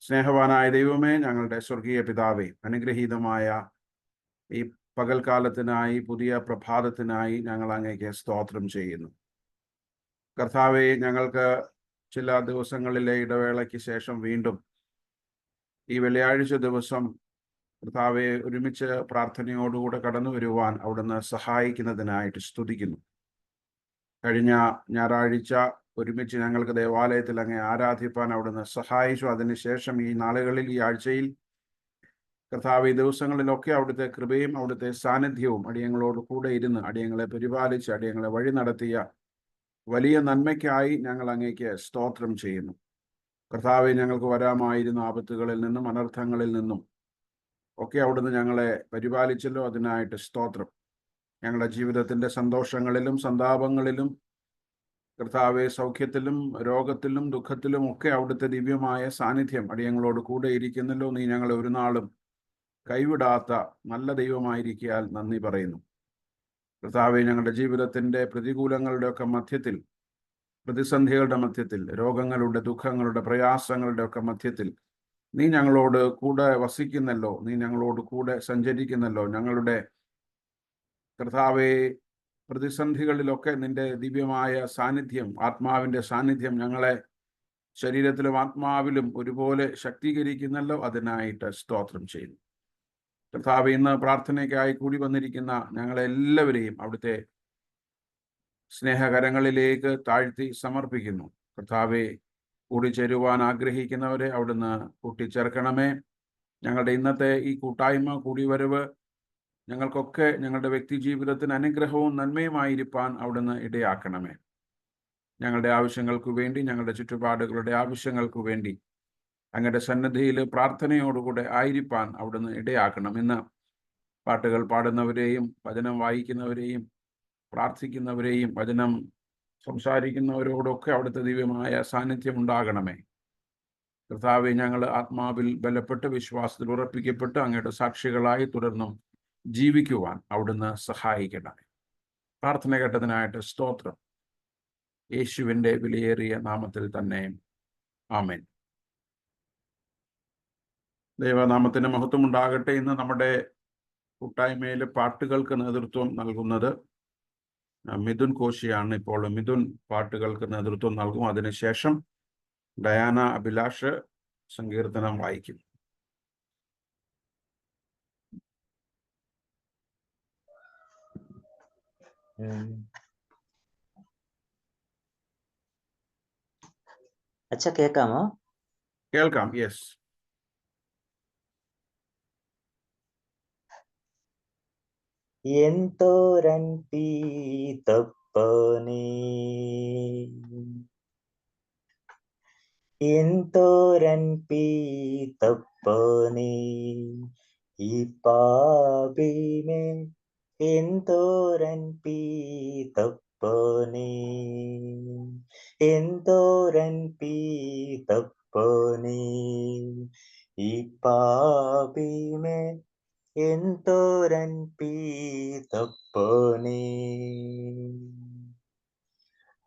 സ്നേഹവാനായ ദൈവമേ, ഞങ്ങളുടെ സ്വർഗീയ പിതാവേ, അനുഗ്രഹീതമായ ഈ പകൽക്കാലത്തിനായി, പുതിയ പ്രഭാതത്തിനായി ഞങ്ങൾ അങ്ങേക്ക് സ്തോത്രം ചെയ്യുന്നു. കർത്താവെ, ഞങ്ങൾക്ക് ചില ദിവസങ്ങളിലെ ഇടവേളയ്ക്ക് ശേഷം വീണ്ടും ഈ വെള്ളിയാഴ്ച ദിവസം കർത്താവെ ഒരുമിച്ച് പ്രാർത്ഥനയോടുകൂടെ കടന്നു വരുവാൻ അവിടുന്ന് സഹായിക്കുന്നതിനായിട്ട് സ്തുതിക്കുന്നു. കഴിഞ്ഞ ഞായറാഴ്ച ഒരുമിച്ച് ഞങ്ങൾക്ക് ദേവാലയത്തിൽ അങ്ങേ ആരാധിപ്പാൻ അവിടുന്ന് സഹായിച്ചു. അതിനുശേഷം ഈ നാളുകളിൽ, ഈ ആഴ്ചയിൽ കർത്താവ് ഈ ദിവസങ്ങളിലൊക്കെ അവിടുത്തെ കൃപയും അവിടുത്തെ സാന്നിധ്യവും അടിയങ്ങളോട് കൂടെ ഇരുന്ന് അടിയങ്ങളെ പരിപാലിച്ച് അടിയങ്ങളെ വഴി നടത്തിയ വലിയ നന്മയ്ക്കായി ഞങ്ങൾ അങ്ങേക്ക് സ്തോത്രം ചെയ്യുന്നു. കർത്താവെ, ഞങ്ങൾക്ക് വരാമായിരുന്ന ആപത്തുകളിൽ നിന്നും അനർത്ഥങ്ങളിൽ നിന്നും ഒക്കെ അവിടുന്ന് ഞങ്ങളെ പരിപാലിച്ചല്ലോ, അതിനായിട്ട് സ്തോത്രം. ഞങ്ങളുടെ ജീവിതത്തിൻ്റെ സന്തോഷങ്ങളിലും സന്താപങ്ങളിലും കർത്താവെ, സൗഖ്യത്തിലും രോഗത്തിലും ദുഃഖത്തിലും ഒക്കെ അവിടുത്തെ ദിവ്യമായ സാന്നിധ്യം അടിയങ്ങളോട് കൂടെ ഇരിക്കുന്നല്ലോ. നീ ഞങ്ങളെ ഒരു നാളും കൈവിടാത്ത നല്ല ദൈവമായിരിക്കാൻ നന്ദി പറയുന്നു. കർത്താവെ, ഞങ്ങളുടെ ജീവിതത്തിൻ്റെ പ്രതികൂലങ്ങളുടെയൊക്കെ മധ്യത്തിൽ, പ്രതിസന്ധികളുടെ മധ്യത്തിൽ, രോഗങ്ങളുടെ, ദുഃഖങ്ങളുടെ, പ്രയാസങ്ങളുടെ ഒക്കെ മധ്യത്തിൽ നീ ഞങ്ങളോട് കൂടെ വസിക്കുന്നല്ലോ, നീ ഞങ്ങളോട് കൂടെ സഞ്ചരിക്കുന്നല്ലോ. ഞങ്ങളുടെ കർത്താവെ, പ്രതിസന്ധികളിലൊക്കെ നിന്റെ ദിവ്യമായ സാന്നിധ്യം, ആത്മാവിൻ്റെ സാന്നിധ്യം ഞങ്ങളെ ശരീരത്തിലും ആത്മാവിലും ഒരുപോലെ ശക്തീകരിക്കുന്നല്ലോ. അതിനായിട്ട് സ്തോത്രം ചെയ്യുന്നു. കർത്താവെ, ഇന്ന് പ്രാർത്ഥനയ്ക്കായി കൂടി വന്നിരിക്കുന്ന ഞങ്ങളെല്ലാവരെയും അവിടുത്തെ സ്നേഹകരങ്ങളിലേക്ക് താഴ്ത്തി സമർപ്പിക്കുന്നു. കർത്താവെ, കൂടിച്ചേരുവാൻ ആഗ്രഹിക്കുന്നവരെ അവിടുന്ന് കൂട്ടിച്ചേർക്കണമേ. ഞങ്ങളുടെ ഇന്നത്തെ ഈ കൂട്ടായ്മ, കൂടിവരവ് ഞങ്ങൾക്കൊക്കെ ഞങ്ങളുടെ വ്യക്തി ജീവിതത്തിന് അനുഗ്രഹവും നന്മയുമായിരിക്കാൻ അവിടുന്ന് ഇടയാക്കണമേ. ഞങ്ങളുടെ ആവശ്യങ്ങൾക്ക് വേണ്ടി, ഞങ്ങളുടെ ചുറ്റുപാടുകളുടെ ആവശ്യങ്ങൾക്ക് വേണ്ടി അങ്ങയുടെ സന്നിധിയിൽ പ്രാർത്ഥനയോടുകൂടെ ആയിരിക്കാൻ അവിടുന്ന് ഇടയാക്കണം. ഇന്ന് പാട്ടുകൾ പാടുന്നവരെയും വചനം വായിക്കുന്നവരെയും പ്രാർത്ഥിക്കുന്നവരെയും വചനം സംസാരിക്കുന്നവരോടൊക്കെ അവിടുത്തെ ദിവ്യമായ സാന്നിധ്യം ഉണ്ടാകണമേ. കർത്താവെ, ഞങ്ങൾ ആത്മാവിൽ ബലപ്പെട്ട് വിശ്വാസത്തിൽ ഉറപ്പിക്കപ്പെട്ട് അങ്ങയുടെ സാക്ഷികളായി തുടർന്നും ജീവിക്കുവാൻ അവിടുന്ന് സഹായിക്കണമേ. പ്രാർത്ഥന കേട്ടതിനായിട്ട് സ്തോത്രം. യേശുവിൻ്റെ വിലയേറിയ നാമത്തിൽ തന്നെ ആമേൻ. ദൈവനാമത്തിന് മഹത്വം ഉണ്ടാകട്ടെ. ഇന്ന് നമ്മുടെ കൂട്ടായ്മയിൽ പാട്ടുകൾക്ക് നേതൃത്വം നൽകുന്നത് മിഥുൻ കോശിയാണ്. ഇപ്പോൾ മിഥുൻ പാട്ടുകൾക്ക് നേതൃത്വം നൽകും. അതിനുശേഷം ഡയാന അഭിലാഷ് സങ്കീർത്തനം വായിക്കും. അച്ഛാ, കേൾക്കാമോ? കേൾക്കാം. യെസ്. ఎంతోరంటి తప్పని ఎంతోరంపి తప్పని ఈ పాపిమే ఎంతోరంపి తప్పని ఎంతోరంపి తప్పని ఈ పాపిమే ఎంతోరంపి తప్పని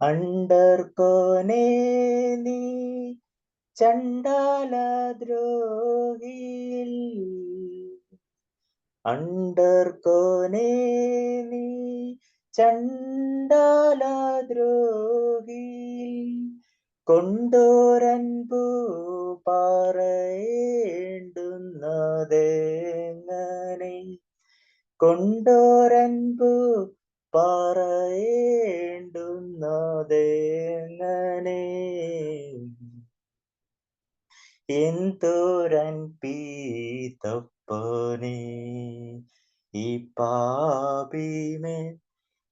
అండర్కోనే నీ చండాల ద్రోహిల్ అండర్కోనే నీ ചണ്ടാല ദ്രോഹിൽ കൊണ്ടോരൻപു പറയേണ്ടുന്നതെങ്ങനെ കൊണ്ടോരൻപു പറയേണ്ടുന്നതെങ്ങനെ എന്തോരൻപി തപ്പനെ ഈ പാപിമേ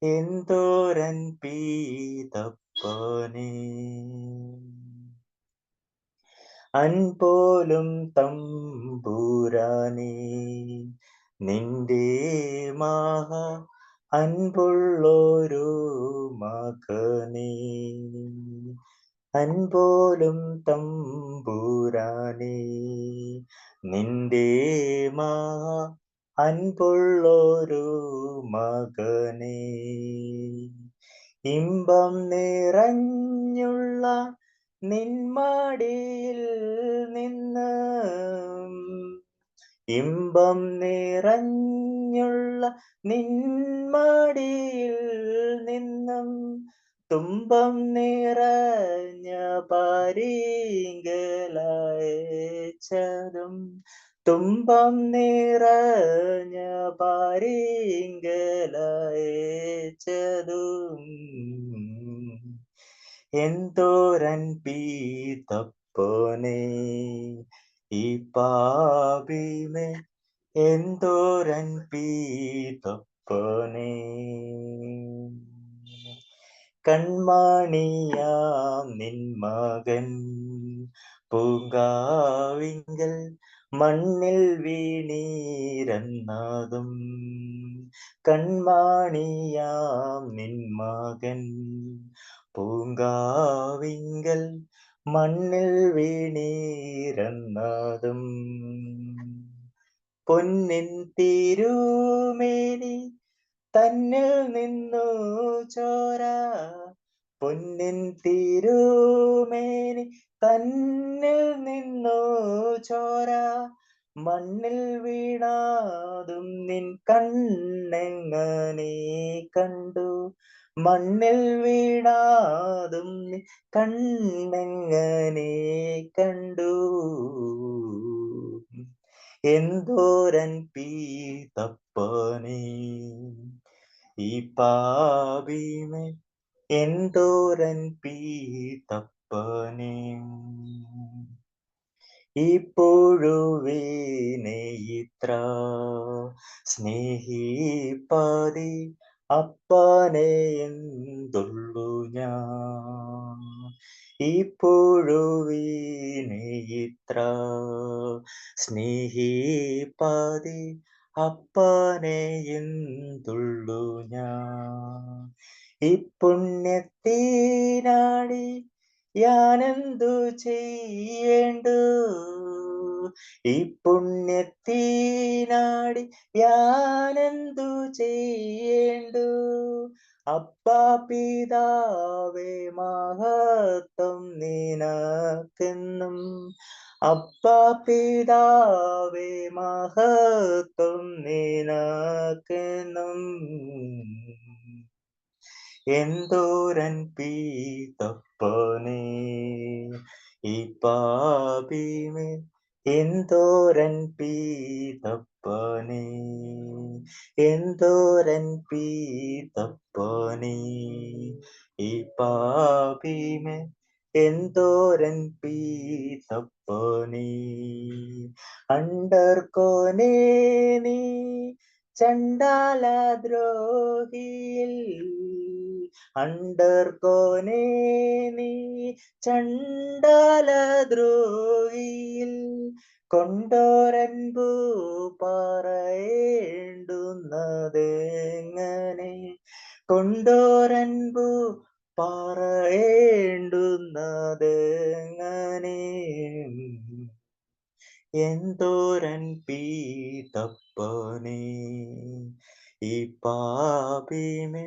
എന്തോരൻപി തപ്പനെ അൻപോലും തമ്പുരാനേ നിന്റെ മഹാ അൻപുള്ളൊരു മകനേ അൻപോലും തമ്പുരാനേ നിന്റെ മഹാ അൻപുള്ളൊരു മകനേ ഇമ്പം നിറഞ്ഞുള്ള നിന്മടിയിൽ നിന്ന് ഇമ്പം നിറഞ്ഞുള്ള നിന്മടിയിൽ നിന്നും തുമ്പം നിറഞ്ഞ പാരിങ്കലയച്ചതും തുമ്പം നിറഞ്ഞ പാരിങ്കലയച്ചതും എന്തോരൻ പീതപ്പോനെ ഈ പാപിമേ എന്തോരൻ പീതപ്പോനെ കൺമണിയാം നിൻ മകൻ പൂങ്കാവിങ്കൽ മണ്ണിൽ വീണീരന്നതും കൺമണിയാം നിൻ മകൻ പൂങ്കാവിങ്കൽ മണ്ണിൽ വീണീരന്നതും പൊന്നിൻ തിരുമേനി തന്നിൽ നിന്നു ചോര പൊന്നിൻ തിരുമേനി തന്നിൽ നിന്നു ചോര മണ്ണിൽ വീണാതും നിൻ കണ്ണെങ്ങനെ കണ്ടു മണ്ണിൽ വീണാതും നിൻ കണ്ണെങ്ങനെ കണ്ടു എന്തോരൻ പീതപ്പനെ ഈ പാപിമേ എന്തോരൻ പീതപ്പനെ ഈ പുഴുവിനെ ഇത്ര സ്നേഹിപ്പാതി അപ്പനെ എന്തുള്ളു ഞാൻ ഈ പുഴുവിനെ ഇത്ര സ്നേഹിപ്പാതി അപ്പനെ എന്തുള്ളു ഞാൻ ഈ പുണ്യത്തിനാടി ഞാനെന്തു ചെയ്യേണ്ടു ഈ പുണ്യത്തിനാടി ഞാനെന്തു ചെയ്യേണ്ടു അപ്പാ പിതാവേ മഹത്വം നിനക്കെന്നും അപ്പാ പിതാവേ മഹത്വം നിനക്കെന്നും എന്തോരൻ പീതപ്പനെ ഈ പാപിമേ എന്തോരൻ പീതപ്പനെ എന്തോരൻ പീതപ്പനെ ഈ പാപിമേ എന്തോരൻ പീതപ്പനെ അണ്ടർക്കോനേ നീ ചണ്ടാല ദ്രോഹിയിൽ അണ്ടർക്കോനേ നീ ചണ്ടാല ദ്രോഹിയിൽ കൊണ്ടോരൻപു പറയേണ്ടുന്നതെങ്ങനെ കൊണ്ടോരൻപു പറയേണ്ടുന്നതെങ്ങനെ എന്തോരൻ പീതപ്പനെ ഈ പാപിമേ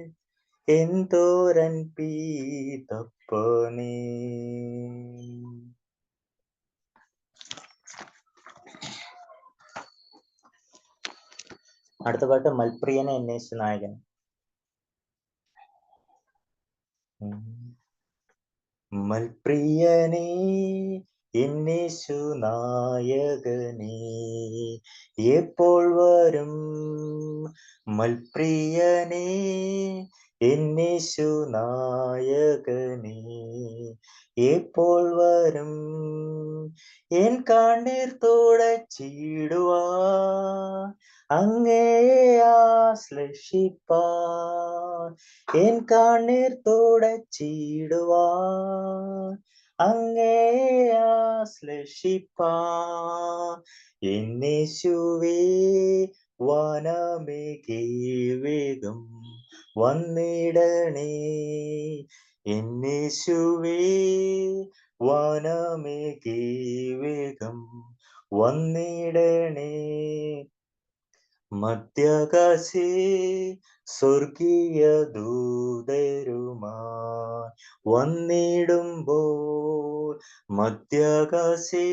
എന്തോരൻ പീതപ്പനെ അടുത്ത പാട്ട് മൽപ്രിയനെ അന്വേഷിച്ച നായകൻ മൽപ്രിയനേ എന്നേശു നായകനേ എപ്പോൾ വരും മൽപ്രിയനേ എന്നേശു നായകനേ എപ്പോൾ വരും എൻ കണ്ണീർ തുടച്ചിടുവാ അങ്ങയെ ആശ്ലേഷിപ്പാൻ എൻ കണ്ണീർ തുടച്ചിടുവാൻ അങ്ങയെ ആശ്ലേഷിപ്പാൻ എന്നേശുവേ വനമേകി വേഗം വന്നിടണേ എന്നേശുവേ വനമേകി വേഗം വന്നിടണേ മധ്യാകാശേ സ്വർഗീയ ദൂതരുമായി വന്നിടുമ്പോൾ, മധ്യാകാശേ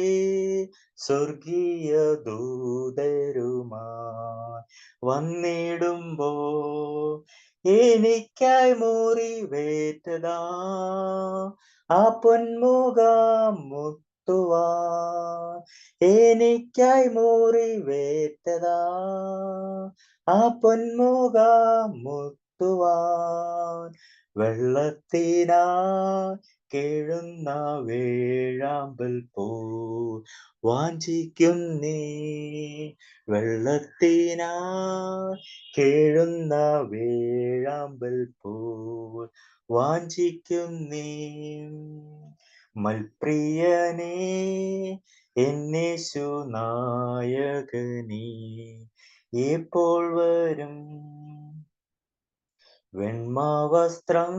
സ്വർഗീയ ദൂതരുമായി വന്നിടുമ്പോൾ, എനിക്കായി മുറിവേറ്റതാ ആ പൊന്മുഖം മുത്തുവാൻ, എനിക്കായി മുറിവേറ്റതാ ആ പൊന്മുഖം മുത്തുവാൻ, വെള്ളത്തിനാ കേഴുന്ന വേഴാമ്പൽ പോ വാഞ്ചിക്കും നീ, വെള്ളത്തിനാ കേഴുന്ന വേഴാമ്പൽ പോ വാഞ്ചിക്കും നീ. മൽപ്രിയനേ എന്നേശു നായകനേ, എപ്പോൾ വരും? വെണ്മാവസ്ത്രം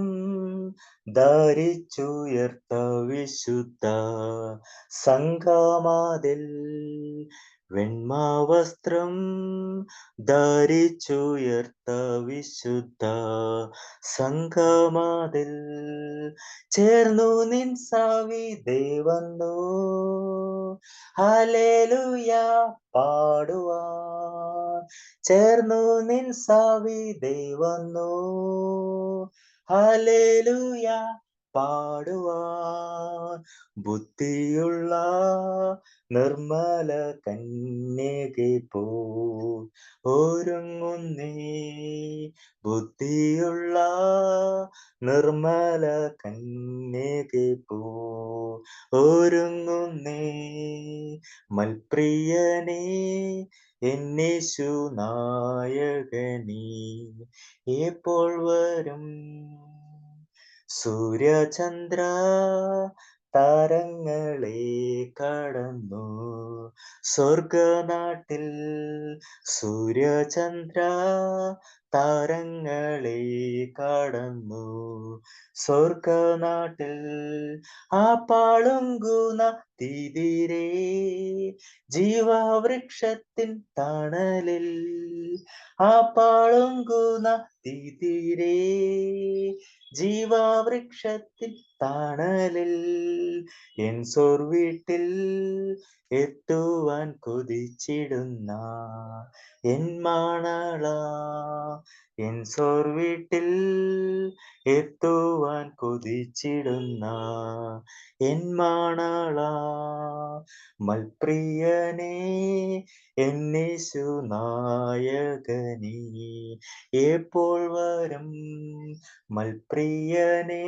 ധരിച്ചുയർത്ത വിശുദ്ധ സംഘമതിൽ, വെണ്മാവസ്ത്രം ധരിച്ചുയർത്ത വിശുദ്ധ സംഘമതിൽ, ചേർന്നു നിൻ സവിധേ വന്നു ഹല്ലേലൂയ പാടുവാൻ, ചേർന്നു നിൻ സവിധേ വന്നു ഹല്ലേലൂയ പാടുവാൻ, ബുദ്ധിയുള്ള നിർമ്മല കന്യകെ പോ ഒരുങ്ങുന്നേ, ബുദ്ധിയുള്ള നിർമ്മല കന്യകെ പോ ഒരുങ്ങുന്നേ. മൽപ്രിയനേ എന്നേശു നായകനേ, എപ്പോൾ വരും? സൂര്യചന്ദ്ര താരങ്ങളെ കടന്നു സ്വർഗനാട്ടിൽ, സൂര്യചന്ദ്ര താരങ്ങളെ കടന്നു സ്വർഗനാട്ടിൽ, ആ പാളുങ്കുന്ന തീതിരേ ജീവവൃക്ഷത്തിൻ തണലിൽ, ആ പാളുങ്കുന്ന തീതിരേ ജീവവൃക്ഷത്തിൻ തണലിൽ, എൻ വീട്ടിൽ എത്തുവാൻ കൊതിച്ചിടുന്ന എൻ മാണള, എൻ വീട്ടിൽ എത്തുവാൻ കൊതിച്ചിടുന്ന എൻ മാണള, മൽപ്രിയനേ എന്നേശു നായകനേ, എപ്പോൾ വരും? മൽപ്രിയനേ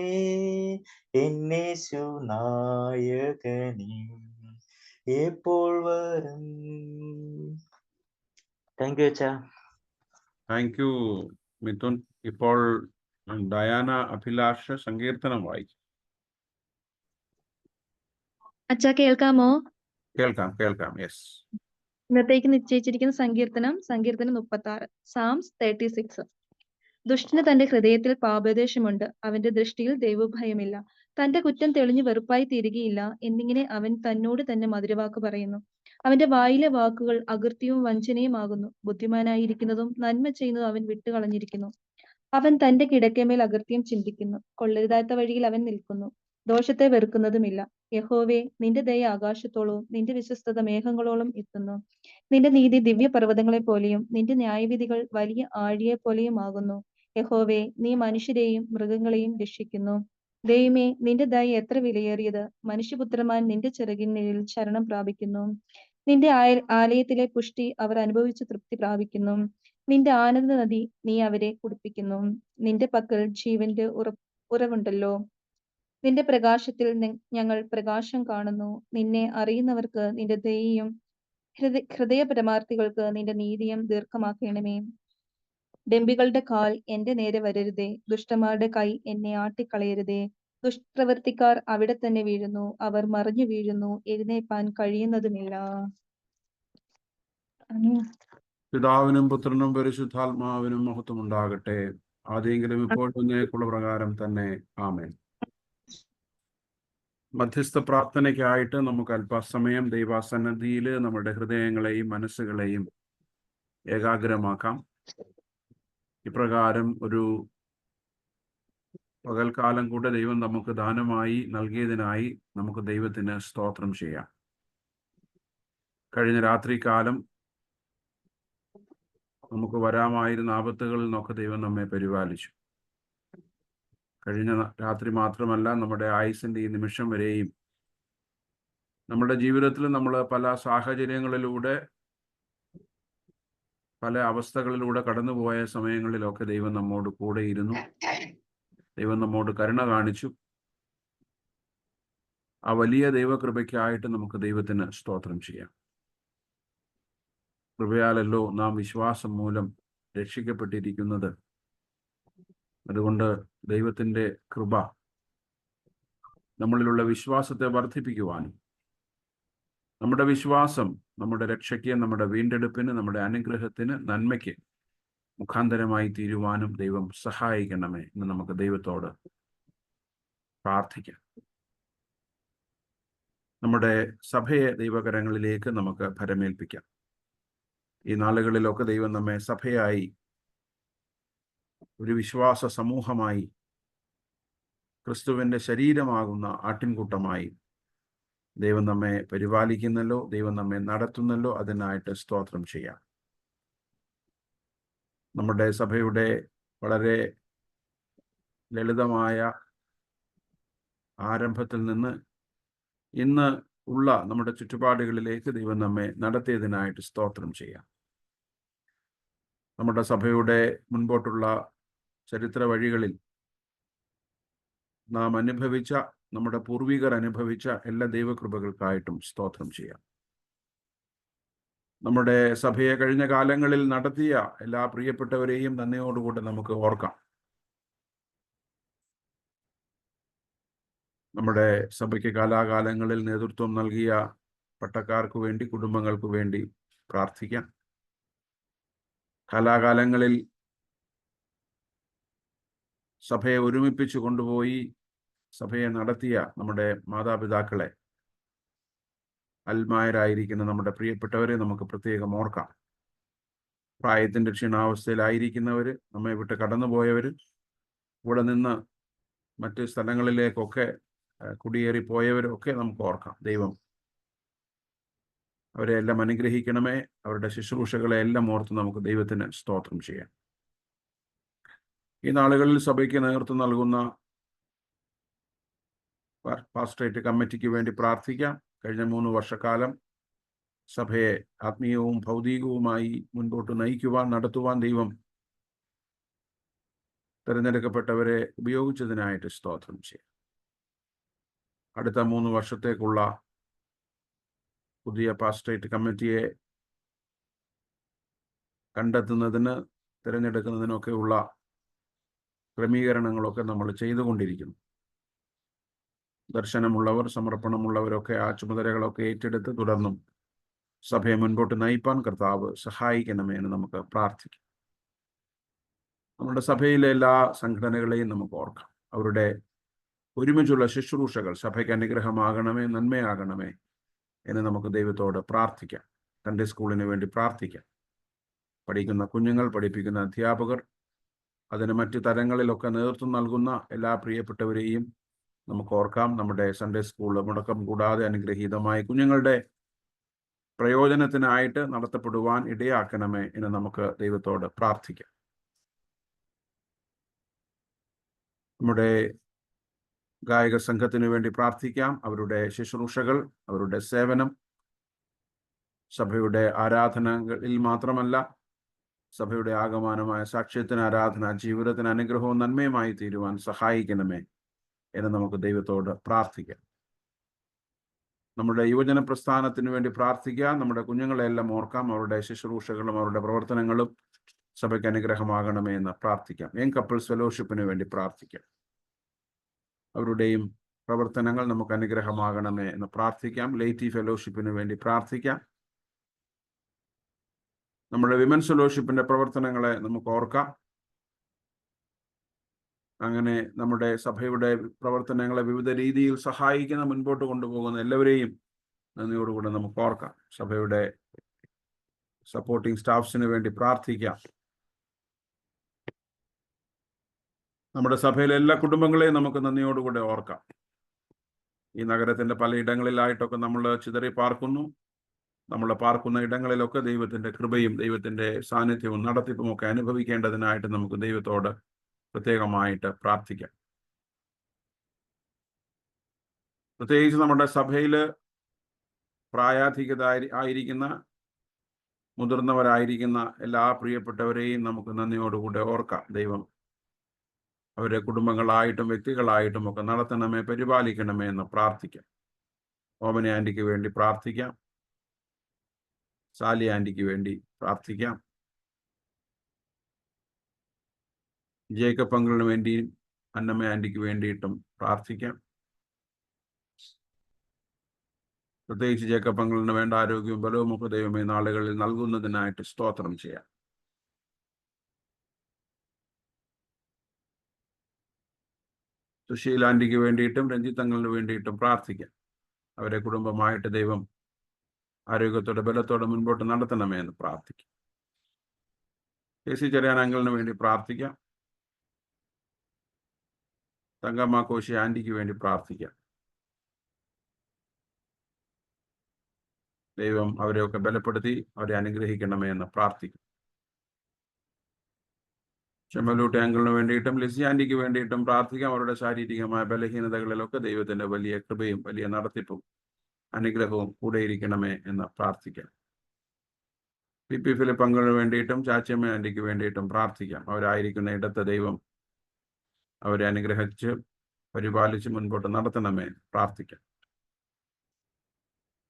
എന്നേശു നായകനേ, എപ്പോൾ വരും? താങ്ക് യു അച്ഛാ. Thank you Mithun. ഇപ്പോൾ ഡയാന അഭിലാഷ് സങ്കീർത്തനം വായിക്കും. അച്ഛാ കേൾക്കാമോ? കേൾക്കാം. യെസ്. ഇന്നത്തേക്ക് നിശ്ചയിച്ചിരിക്കുന്ന സങ്കീർത്തനം 36, സാംസ് 36. ദുഷ്ടന് തന്റെ ഹൃദയത്തിൽ പാപദേശമുണ്ട്, അവന്റെ ദൃഷ്ടിയിൽ ദൈവഭയമില്ല. തന്റെ കുറ്റം തെളിഞ്ഞു വെറുപ്പായി തീരുകയില്ല എന്നിങ്ങനെ അവൻ തന്നോട് തന്നെ മധുരവാക്ക് പറയുന്നു. അവന്റെ വായിലെ വാക്കുകൾ അകൃത്യവും വഞ്ചനയുമാകുന്നു. ബുദ്ധിമാനായിരിക്കുന്നതും നന്മ ചെയ്യുന്നതും അവൻ വിട്ടുകളഞ്ഞിരിക്കുന്നു. അവൻ തന്റെ കിടക്കമേൽ അകൃത്യം ചിന്തിക്കുന്നു. കൊള്ളരുതാത്ത വഴിയിൽ അവൻ നിൽക്കുന്നു, ദോഷത്തെ വെറുക്കുന്നതുമില്ല. യഹോവേ, നിന്റെ ദയ ആകാശത്തോളവും നിന്റെ വിശ്വസ്തത മേഘങ്ങളോളം എത്തുന്നു. നിന്റെ നീതി ദിവ്യപർവ്വതങ്ങളെ പോലെയും നിന്റെ ന്യായവിധികൾ വലിയ ആഴിയെ പോലെയും ആകുന്നു. യഹോവേ, നീ മനുഷ്യരെയും മൃഗങ്ങളെയും രക്ഷിക്കുന്നു. ദൈവമേ, നിന്റെ ദയ എത്ര വിലയേറിയത്! മനുഷ്യപുത്രന്മാർ നിന്റെ ചിറകിനിൽ ശരണം പ്രാപിക്കുന്നു. നിന്റെ ആലയത്തിലെ പുഷ്ടി അവർ അനുഭവിച്ച് തൃപ്തി പ്രാപിക്കുന്നു. നിന്റെ ആനന്ദ നദി നീ അവരെ കുടിപ്പിക്കുന്നു. നിന്റെ പക്കൽ ജീവന്റെ ഉറവുണ്ടല്ലോ. നിന്റെ പ്രകാശത്തിൽ ഞങ്ങൾ പ്രകാശം കാണുന്നു. നിന്നെ അറിയുന്നവർക്ക് നിന്റെ ദയയും ഹൃദയപരമാർത്ഥികൾക്ക് നിന്റെ നീതിയും ദീർഘമാക്കണമേ. ഡംബികളുടെ കാൽ എന്റെ നേരെ വരരുതേ, ദുഷ്ടന്മാരുടെ കൈ എന്നെ ആട്ടിക്കളയരുതേ. ദുഷ്പ്രവർത്തിക്കാർ അവിടെ തന്നെ വീഴുന്നു, അവർ മറിഞ്ഞു വീഴുന്നു, എഴുന്നേൽപ്പാൻ കഴിയുന്നതുമില്ല. പിതാവിനും പുത്രനും പരിശുദ്ധാത്മാവിനും മഹത്വം ഉണ്ടാകട്ടെ, ആദ്യെങ്കിലും ഇപ്പോഴും നേക്കുള്ള പ്രകാരം തന്നെ. ആമേൻ. മധ്യസ്ഥ പ്രാർത്ഥനയ്ക്കായിട്ട് നമുക്ക് അല്പസമയം ദൈവസന്നിധിയിൽ നമ്മുടെ ഹൃദയങ്ങളെയും മനസ്സുകളെയും ഏകാഗ്രമാക്കാം. ഇപ്രകാരം ഒരു പകൽക്കാലം കൂടെ ദൈവം നമുക്ക് ദാനമായി നൽകിയതിനായി നമുക്ക് ദൈവത്തിന് സ്തോത്രം ചെയ്യാം. കഴിഞ്ഞ രാത്രികാലം നമുക്ക് വരാമായിരുന്ന ആപത്തുകളിൽ നിന്നൊക്കെ ദൈവം നമ്മെ പരിപാലിച്ചു. കഴിഞ്ഞ രാത്രി മാത്രമല്ല, നമ്മുടെ ആയുസിൻ്റെ ഈ നിമിഷം വരെയും നമ്മുടെ ജീവിതത്തിൽ നമ്മൾ പല സാഹചര്യങ്ങളിലൂടെ, പല അവസ്ഥകളിലൂടെ കടന്നുപോയ സമയങ്ങളിലൊക്കെ ദൈവം നമ്മോട് കൂടെ ഇരുന്നു. ദൈവം നമ്മോട് കരുണ കാണിച്ചു. ആ വലിയ ദൈവകൃപയ്ക്കായിട്ട് നമുക്ക് ദൈവത്തിന് സ്തോത്രം ചെയ്യാം. കൃപയാലല്ലോ നാം വിശ്വാസം മൂലം രക്ഷിക്കപ്പെട്ടിരിക്കുന്നത്. അതുകൊണ്ട് ദൈവത്തിൻ്റെ കൃപ നമ്മളിലുള്ള വിശ്വാസത്തെ വർദ്ധിപ്പിക്കുവാനും, നമ്മുടെ വിശ്വാസം നമ്മുടെ രക്ഷയ്ക്ക്, നമ്മുടെ വീണ്ടെടുപ്പിന്, നമ്മുടെ അനുഗ്രഹത്തിന്, നന്മയ്ക്ക് മുഖാന്തരമായി തീരുവാനും ദൈവം സഹായിക്കണമേ എന്ന് നമുക്ക് ദൈവത്തോട് പ്രാർത്ഥിക്കാം. നമ്മുടെ സഭയെ ദൈവകരങ്ങളിലേക്ക് നമുക്ക് ഭരമേൽപ്പിക്കാം. ഈ നാളുകളിലൊക്കെ ദൈവം നമ്മെ സഭയായി, ഒരു വിശ്വാസ സമൂഹമായി, ക്രിസ്തുവിൻ്റെ ശരീരമാകുന്ന ആട്ടിൻകൂട്ടമായി ദൈവം നമ്മെ പരിപാലിക്കുന്നല്ലോ, ദൈവം നമ്മെ നടത്തുന്നല്ലോ. അതിനായിട്ട് സ്തോത്രം ചെയ്യാം. നമ്മുടെ സഭയുടെ വളരെ ലളിതമായ ആരംഭത്തിൽ നിന്ന് ഇന്ന് ഉള്ള നമ്മുടെ ചുറ്റുപാടുകളിലേക്ക് ദൈവം നമ്മെ നടത്തിയതിനായിട്ട് സ്തോത്രം ചെയ്യാം. നമ്മുടെ സഭയുടെ മുൻപോട്ടുള്ള ചരിത്ര വഴികളിൽ നാം അനുഭവിച്ച, നമ്മുടെ പൂർവികർ അനുഭവിച്ച എല്ലാ ദൈവകൃപകൾക്കായിട്ടും സ്തോത്രം ചെയ്യാം. നമ്മുടെ സഭയെ കഴിഞ്ഞ കാലങ്ങളിൽ നടത്തിയ എല്ലാ പ്രിയപ്പെട്ടവരെയും നന്ദിയോടുകൂടെ നമുക്ക് ഓർക്കാം. നമ്മുടെ സഭയ്ക്ക് കാലാകാലങ്ങളിൽ നേതൃത്വം നൽകിയ പട്ടക്കാർക്ക് വേണ്ടി, കുടുംബങ്ങൾക്ക് വേണ്ടി പ്രാർത്ഥിക്കാം. കാലാകാലങ്ങളിൽ സഭയെ ഒരുമിപ്പിച്ചു കൊണ്ടുപോയി സഭയെ നടത്തിയ നമ്മുടെ മാതാപിതാക്കളെ, അൽമായരായിരിക്കുന്ന നമ്മുടെ പ്രിയപ്പെട്ടവരെ നമുക്ക് പ്രത്യേകം ഓർക്കാം. പ്രായത്തിൻ്റെ ക്ഷീണാവസ്ഥയിലായിരിക്കുന്നവർ, നമ്മെ വിട്ട് കടന്നുപോയവർ, ഇവിടെ നിന്ന് മറ്റ് സ്ഥലങ്ങളിലേക്കൊക്കെ കുടിയേറിപ്പോയവരൊക്കെ നമുക്ക് ഓർക്കാം. ദൈവം അവരെ എല്ലാം അനുഗ്രഹിക്കണമേ. അവരുടെ ശുശ്രൂഷകളെ എല്ലാം ഓർത്ത് നമുക്ക് ദൈവത്തിന് സ്തോത്രം ചെയ്യാം. ഈ നാളുകളിൽ സഭയ്ക്ക് നേതൃത്വം നൽകുന്ന പാസ്റ്ററേറ്റ് കമ്മിറ്റിക്ക് വേണ്ടി പ്രാർത്ഥിക്കാം. കഴിഞ്ഞ 3 വർഷക്കാലം സഭയെ ആത്മീയവും ഭൗതികവുമായി മുൻപോട്ട് നയിക്കുവാൻ, നടത്തുവാൻ ദൈവം തിരഞ്ഞെടുക്കപ്പെട്ടവരെ ഉപയോഗിച്ചതിനായിട്ട് സ്തോത്രം ചെയ്യാം. അടുത്ത 3 വർഷത്തേക്കുള്ള പുതിയ പാസ്റ്ററേറ്റ് കമ്മിറ്റിയെ കണ്ടെത്തുന്നതിന്, തിരഞ്ഞെടുക്കുന്നതിനൊക്കെയുള്ള ക്രമീകരണങ്ങളൊക്കെ നമ്മൾ ചെയ്തുകൊണ്ടിരിക്കുന്നു. ദർശനമുള്ളവർ, സമർപ്പണമുള്ളവരൊക്കെ ആ ചുമതലകളൊക്കെ ഏറ്റെടുത്ത് തുടർന്നും സഭയെ മുൻപോട്ട് നയിപ്പാൻ കർത്താവ് സഹായിക്കണമേ എന്ന് നമുക്ക് പ്രാർത്ഥിക്കാം. നമ്മുടെ സഭയിലെ എല്ലാ സംഘടനകളെയും നമുക്ക് ഓർക്കാം. അവരുടെ ഒരുമിച്ചുള്ള ശുശ്രൂഷകൾ സഭയ്ക്ക് അനുഗ്രഹമാകണമേ, നന്മയാകണമേ എന്ന് നമുക്ക് ദൈവത്തോട് പ്രാർത്ഥിക്കാം. സൺഡേ സ്കൂളിന് വേണ്ടി പ്രാർത്ഥിക്കാം. പഠിക്കുന്ന കുഞ്ഞുങ്ങൾ, പഠിപ്പിക്കുന്ന അധ്യാപകർ, അതിന് മറ്റു തലങ്ങളിലൊക്കെ നേതൃത്വം നൽകുന്ന എല്ലാ പ്രിയപ്പെട്ടവരെയും നമുക്ക് ഓർക്കാം. നമ്മുടെ സൺഡേ സ്കൂൾ മുടക്കം കൂടാതെ അനുഗ്രഹീതമായി കുഞ്ഞുങ്ങളുടെ പ്രയോജനത്തിനായിട്ട് നടത്തപ്പെടുവാൻ ഇടയാക്കണമേ എന്ന് നമുക്ക് ദൈവത്തോട് പ്രാർത്ഥിക്കാം. നമ്മുടെ ഗായക സംഘത്തിന് വേണ്ടി പ്രാർത്ഥിക്കാം. അവരുടെ ശുശ്രൂഷകൾ, അവരുടെ സേവനം സഭയുടെ ആരാധനകളിൽ മാത്രമല്ല, സഭയുടെ ആകമാനമായ സാക്ഷ്യത്തിന്, ആരാധന ജീവിതത്തിന് അനുഗ്രഹവും നന്മയുമായി തീരുവാൻ സഹായിക്കണമേ എന്ന് നമുക്ക് ദൈവത്തോട് പ്രാർത്ഥിക്കാം. നമ്മുടെ യുവജന പ്രസ്ഥാനത്തിന് വേണ്ടി പ്രാർത്ഥിക്കാം. നമ്മുടെ കുഞ്ഞുങ്ങളെല്ലാം ഓർക്കാം. അവരുടെ ശുശ്രൂഷകളും അവരുടെ പ്രവർത്തനങ്ങളും സഭയ്ക്ക് അനുഗ്രഹമാകണമേ എന്ന് പ്രാർത്ഥിക്കാം. യങ് കപ്പിൾസ് ഫെലോഷിപ്പിന് വേണ്ടി പ്രാർത്ഥിക്കാം. അവരുടെയും പ്രവർത്തനങ്ങൾ നമുക്ക് അനുഗ്രഹമാകണമേ എന്ന് പ്രാർത്ഥിക്കാം. ലേറ്റി ഫെലോഷിപ്പിന് വേണ്ടി പ്രാർത്ഥിക്കാം. നമ്മുടെ വിമൻസ് ഫെലോഷിപ്പിന്റെ പ്രവർത്തനങ്ങളെ നമുക്ക് ഓർക്കാം. അങ്ങനെ നമ്മുടെ സഭയുടെ പ്രവർത്തനങ്ങളെ വിവിധ രീതിയിൽ സഹായിക്കുന്ന, മുൻപോട്ട് കൊണ്ടുപോകുന്ന എല്ലാവരെയും നന്ദിയോടുകൂടെ നമുക്ക് ഓർക്കാം. സഭയുടെ സപ്പോർട്ടിംഗ് സ്റ്റാഫ്സിന് വേണ്ടി പ്രാർത്ഥിക്കാം. നമ്മുടെ സഭയിലെ എല്ലാ കുടുംബങ്ങളെയും നമുക്ക് നന്ദിയോടുകൂടെ ഓർക്കാം. ഈ നഗരത്തിന്റെ പലയിടങ്ങളിലായിട്ടൊക്കെ നമ്മൾ ചിതറി പാർക്കുന്നു. നമ്മൾ പാർക്കുന്ന ഇടങ്ങളിലൊക്കെ ദൈവത്തിന്റെ കൃപയും ദൈവത്തിന്റെ സാന്നിധ്യവും നടത്തിപ്പും ഒക്കെ അനുഭവിക്കേണ്ടതിനായിട്ട് നമുക്ക് ദൈവത്തോട് പ്രത്യേകമായിട്ട് പ്രാർത്ഥിക്കാം. പ്രത്യേകിച്ച് നമ്മുടെ സഭയിൽ പ്രായാധികത ആയിരിക്കുന്ന മുതിർന്നവരായിരിക്കുന്ന എല്ലാ പ്രിയപ്പെട്ടവരെയും നമുക്ക് നന്ദിയോടുകൂടെ ഓർക്കാം. ദൈവം അവരെ കുടുംബങ്ങളായിട്ടും വ്യക്തികളായിട്ടും ഒക്കെ നടത്തണമേ, പരിപാലിക്കണമേ എന്ന് പ്രാർത്ഥിക്കാം. ഓമന ആൻറ്റിക്ക് വേണ്ടി പ്രാർത്ഥിക്കാം. സാലി ആൻറ്റിക്ക് വേണ്ടി പ്രാർത്ഥിക്കാം. ജേക്കബ് അങ്കിളിന് വേണ്ടിയും അന്നമ്മ ആൻറ്റിക്ക് വേണ്ടിയിട്ടും പ്രാർത്ഥിക്കാം. പ്രത്യേകിച്ച് ജേക്കബ് അങ്കിളിന് വേണ്ട ആരോഗ്യവും ബലവും ഒക്കെ ദൈവമേ നാളുകളിൽ നൽകുന്നതിനായിട്ട് സ്തോത്രം ചെയ്യാം. സുശീൽ ആൻറ്റിക്ക് വേണ്ടിയിട്ടും രഞ്ജിത്ത് അങ്കിളിന് വേണ്ടിയിട്ടും പ്രാർത്ഥിക്കാം. അവരെ കുടുംബമായിട്ട് ദൈവം ആരോഗ്യത്തോടെ ബലത്തോടെ മുൻപോട്ട് നടത്തണമേ എന്ന് പ്രാർത്ഥിക്കാം. കെ.സി. ചെറിയാൻ അങ്കിളിന് വേണ്ടി പ്രാർത്ഥിക്കാം. തങ്കമ്മ കോശി ആൻറ്റിക്ക് വേണ്ടി പ്രാർത്ഥിക്കാം. ദൈവം അവരെയൊക്കെ ബലപ്പെടുത്തി അവരെ അനുഗ്രഹിക്കണമേ എന്ന് പ്രാർത്ഥിക്കും. ചെമ്മലൂട്ടി അങ്കിളിന് വേണ്ടിയിട്ടും ലിസി ആൻറ്റിക്ക് വേണ്ടിയിട്ടും പ്രാർത്ഥിക്കാം. അവരുടെ ശാരീരികമായ ബലഹീനതകളിലൊക്കെ ദൈവത്തിന്റെ വലിയ കൃപയും വലിയ നടത്തിപ്പും അനുഗ്രഹവും കൂടെ ഇരിക്കണമേ എന്ന് പ്രാർത്ഥിക്കാം. പി ഫിലിപ്പ് അങ്കിളിന് വേണ്ടിയിട്ടും ചാച്ചമ്മ ആൻറ്റിക്ക് വേണ്ടിയിട്ടും പ്രാർത്ഥിക്കാം. അവരായിരിക്കുന്ന ഇടത്ത് ദൈവം അവരെ അനുഗ്രഹിച്ച് പരിപാലിച്ച് മുൻപോട്ട് നടത്തണമേ പ്രാർത്ഥിക്കാം.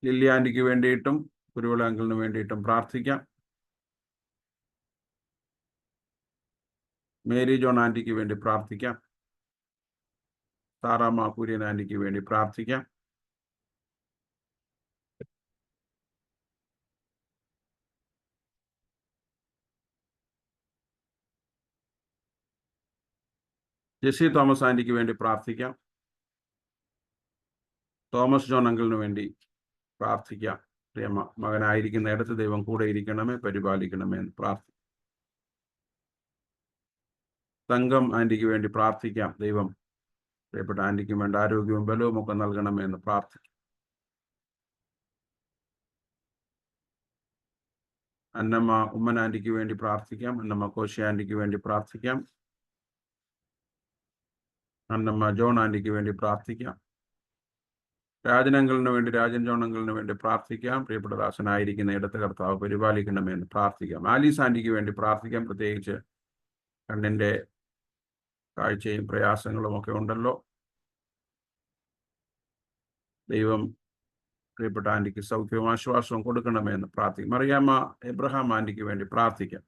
ലില്ലി ആൻറ്റിക്ക് വേണ്ടിയിട്ടും കുരുവിള അങ്കിളിന് വേണ്ടിയിട്ടും പ്രാർത്ഥിക്കാം. മേരി ജോൺ ആൻറ്റിക്ക് വേണ്ടി പ്രാർത്ഥിക്കാം. സാറാമ്മ കുര്യൻ ആൻറ്റിക്ക് വേണ്ടി പ്രാർത്ഥിക്കാം. ജെസ്സി തോമസ് ആൻറ്റിക്ക് വേണ്ടി പ്രാർത്ഥിക്കാം. തോമസ് ജോൺ അങ്കിളിന് വേണ്ടി പ്രാർത്ഥിക്കാം. പ്രിയ മകനായിരിക്കുന്ന ഇടത്ത് ദൈവം കൂടെ ഇരിക്കണമേ, പരിപാലിക്കണമേ എന്ന് പ്രാർത്ഥിക്കാം. തങ്കം ആൻറ്റിക്ക് വേണ്ടി പ്രാർത്ഥിക്കാം. ദൈവം പ്രിയപ്പെട്ട ആൻറ്റിക്കും വേണ്ട ആരോഗ്യവും ബലവും ഒക്കെ നൽകണമേ എന്ന് പ്രാർത്ഥിക്കാം. അന്നമ്മ ഉമ്മൻ ആൻറ്റിക്ക് വേണ്ടി പ്രാർത്ഥിക്കാം. അന്നമ്മ കോശി ആൻറ്റിക്ക് വേണ്ടി പ്രാർത്ഥിക്കാം. അന്നമ്മ ജോൺ ആൻറ്റിക്ക് വേണ്ടി പ്രാർത്ഥിക്കാം. രാജൻ അങ്കിളിന് വേണ്ടി രാജൻ ജോൺ അങ്കിളിന് വേണ്ടി പ്രാർത്ഥിക്കാം. പ്രിയപ്പെട്ട ദാസനായിരിക്കുന്ന ഇടത്ത് കർത്താവ് പരിപാലിക്കണമേ എന്ന് പ്രാർത്ഥിക്കാം. ആലീസ് ആൻറ്റിക്ക് വേണ്ടി പ്രാർത്ഥിക്കാം. പ്രത്യേകിച്ച് കണ്ണിൻ്റെ കാഴ്ചയും പ്രയാസങ്ങളും ഒക്കെ ഉണ്ടല്ലോ. ദൈവം പ്രിയപ്പെട്ട ആൻറ്റിക്ക് സൗഖ്യവും ആശ്വാസവും കൊടുക്കണമേ എന്ന് പ്രാർത്ഥിക്കും. മറിയാമ്മ എബ്രഹാം ആൻറ്റിക്ക് വേണ്ടി പ്രാർത്ഥിക്കാം.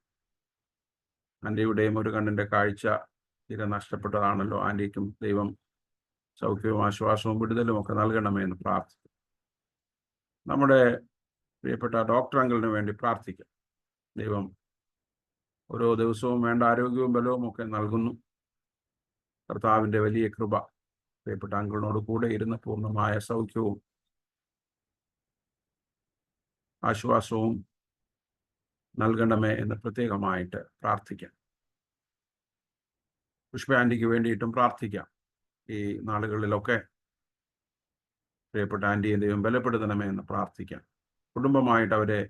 ആൻറ്റിയുടെയും ഒരു കണ്ണിൻ്റെ കാഴ്ച തീരെ നഷ്ടപ്പെട്ടതാണല്ലോ. ആൻറ്റിക്കും ദൈവം സൗഖ്യവും ആശ്വാസവും വിടുതലും ഒക്കെ നൽകണമേ എന്ന് പ്രാർത്ഥിക്കും. നമ്മുടെ പ്രിയപ്പെട്ട ഡോക്ടർ അങ്കിളിന് വേണ്ടി പ്രാർത്ഥിക്കാം. ദൈവം ഓരോ ദിവസവും വേണ്ട ആരോഗ്യവും ബലവും ഒക്കെ നൽകുന്നു. കർത്താവിൻ്റെ വലിയ കൃപ പ്രിയപ്പെട്ട അങ്കിളിനോട് കൂടെ ഇരുന്ന് പൂർണ്ണമായ സൗഖ്യവും ആശ്വാസവും നൽകണമേ എന്ന് പ്രത്യേകമായിട്ട് പ്രാർത്ഥിക്കാം. പുഷ്പ ആൻറ്റിക്ക് വേണ്ടിയിട്ടും പ്രാർത്ഥിക്കാം. ഈ നാളുകളിലൊക്കെ പ്രിയപ്പെട്ട ആൻറ്റിയെ ദൈവം ബലപ്പെടുത്തണമേ എന്ന് പ്രാർത്ഥിക്കാം. കുടുംബമായിട്ട് അവരെ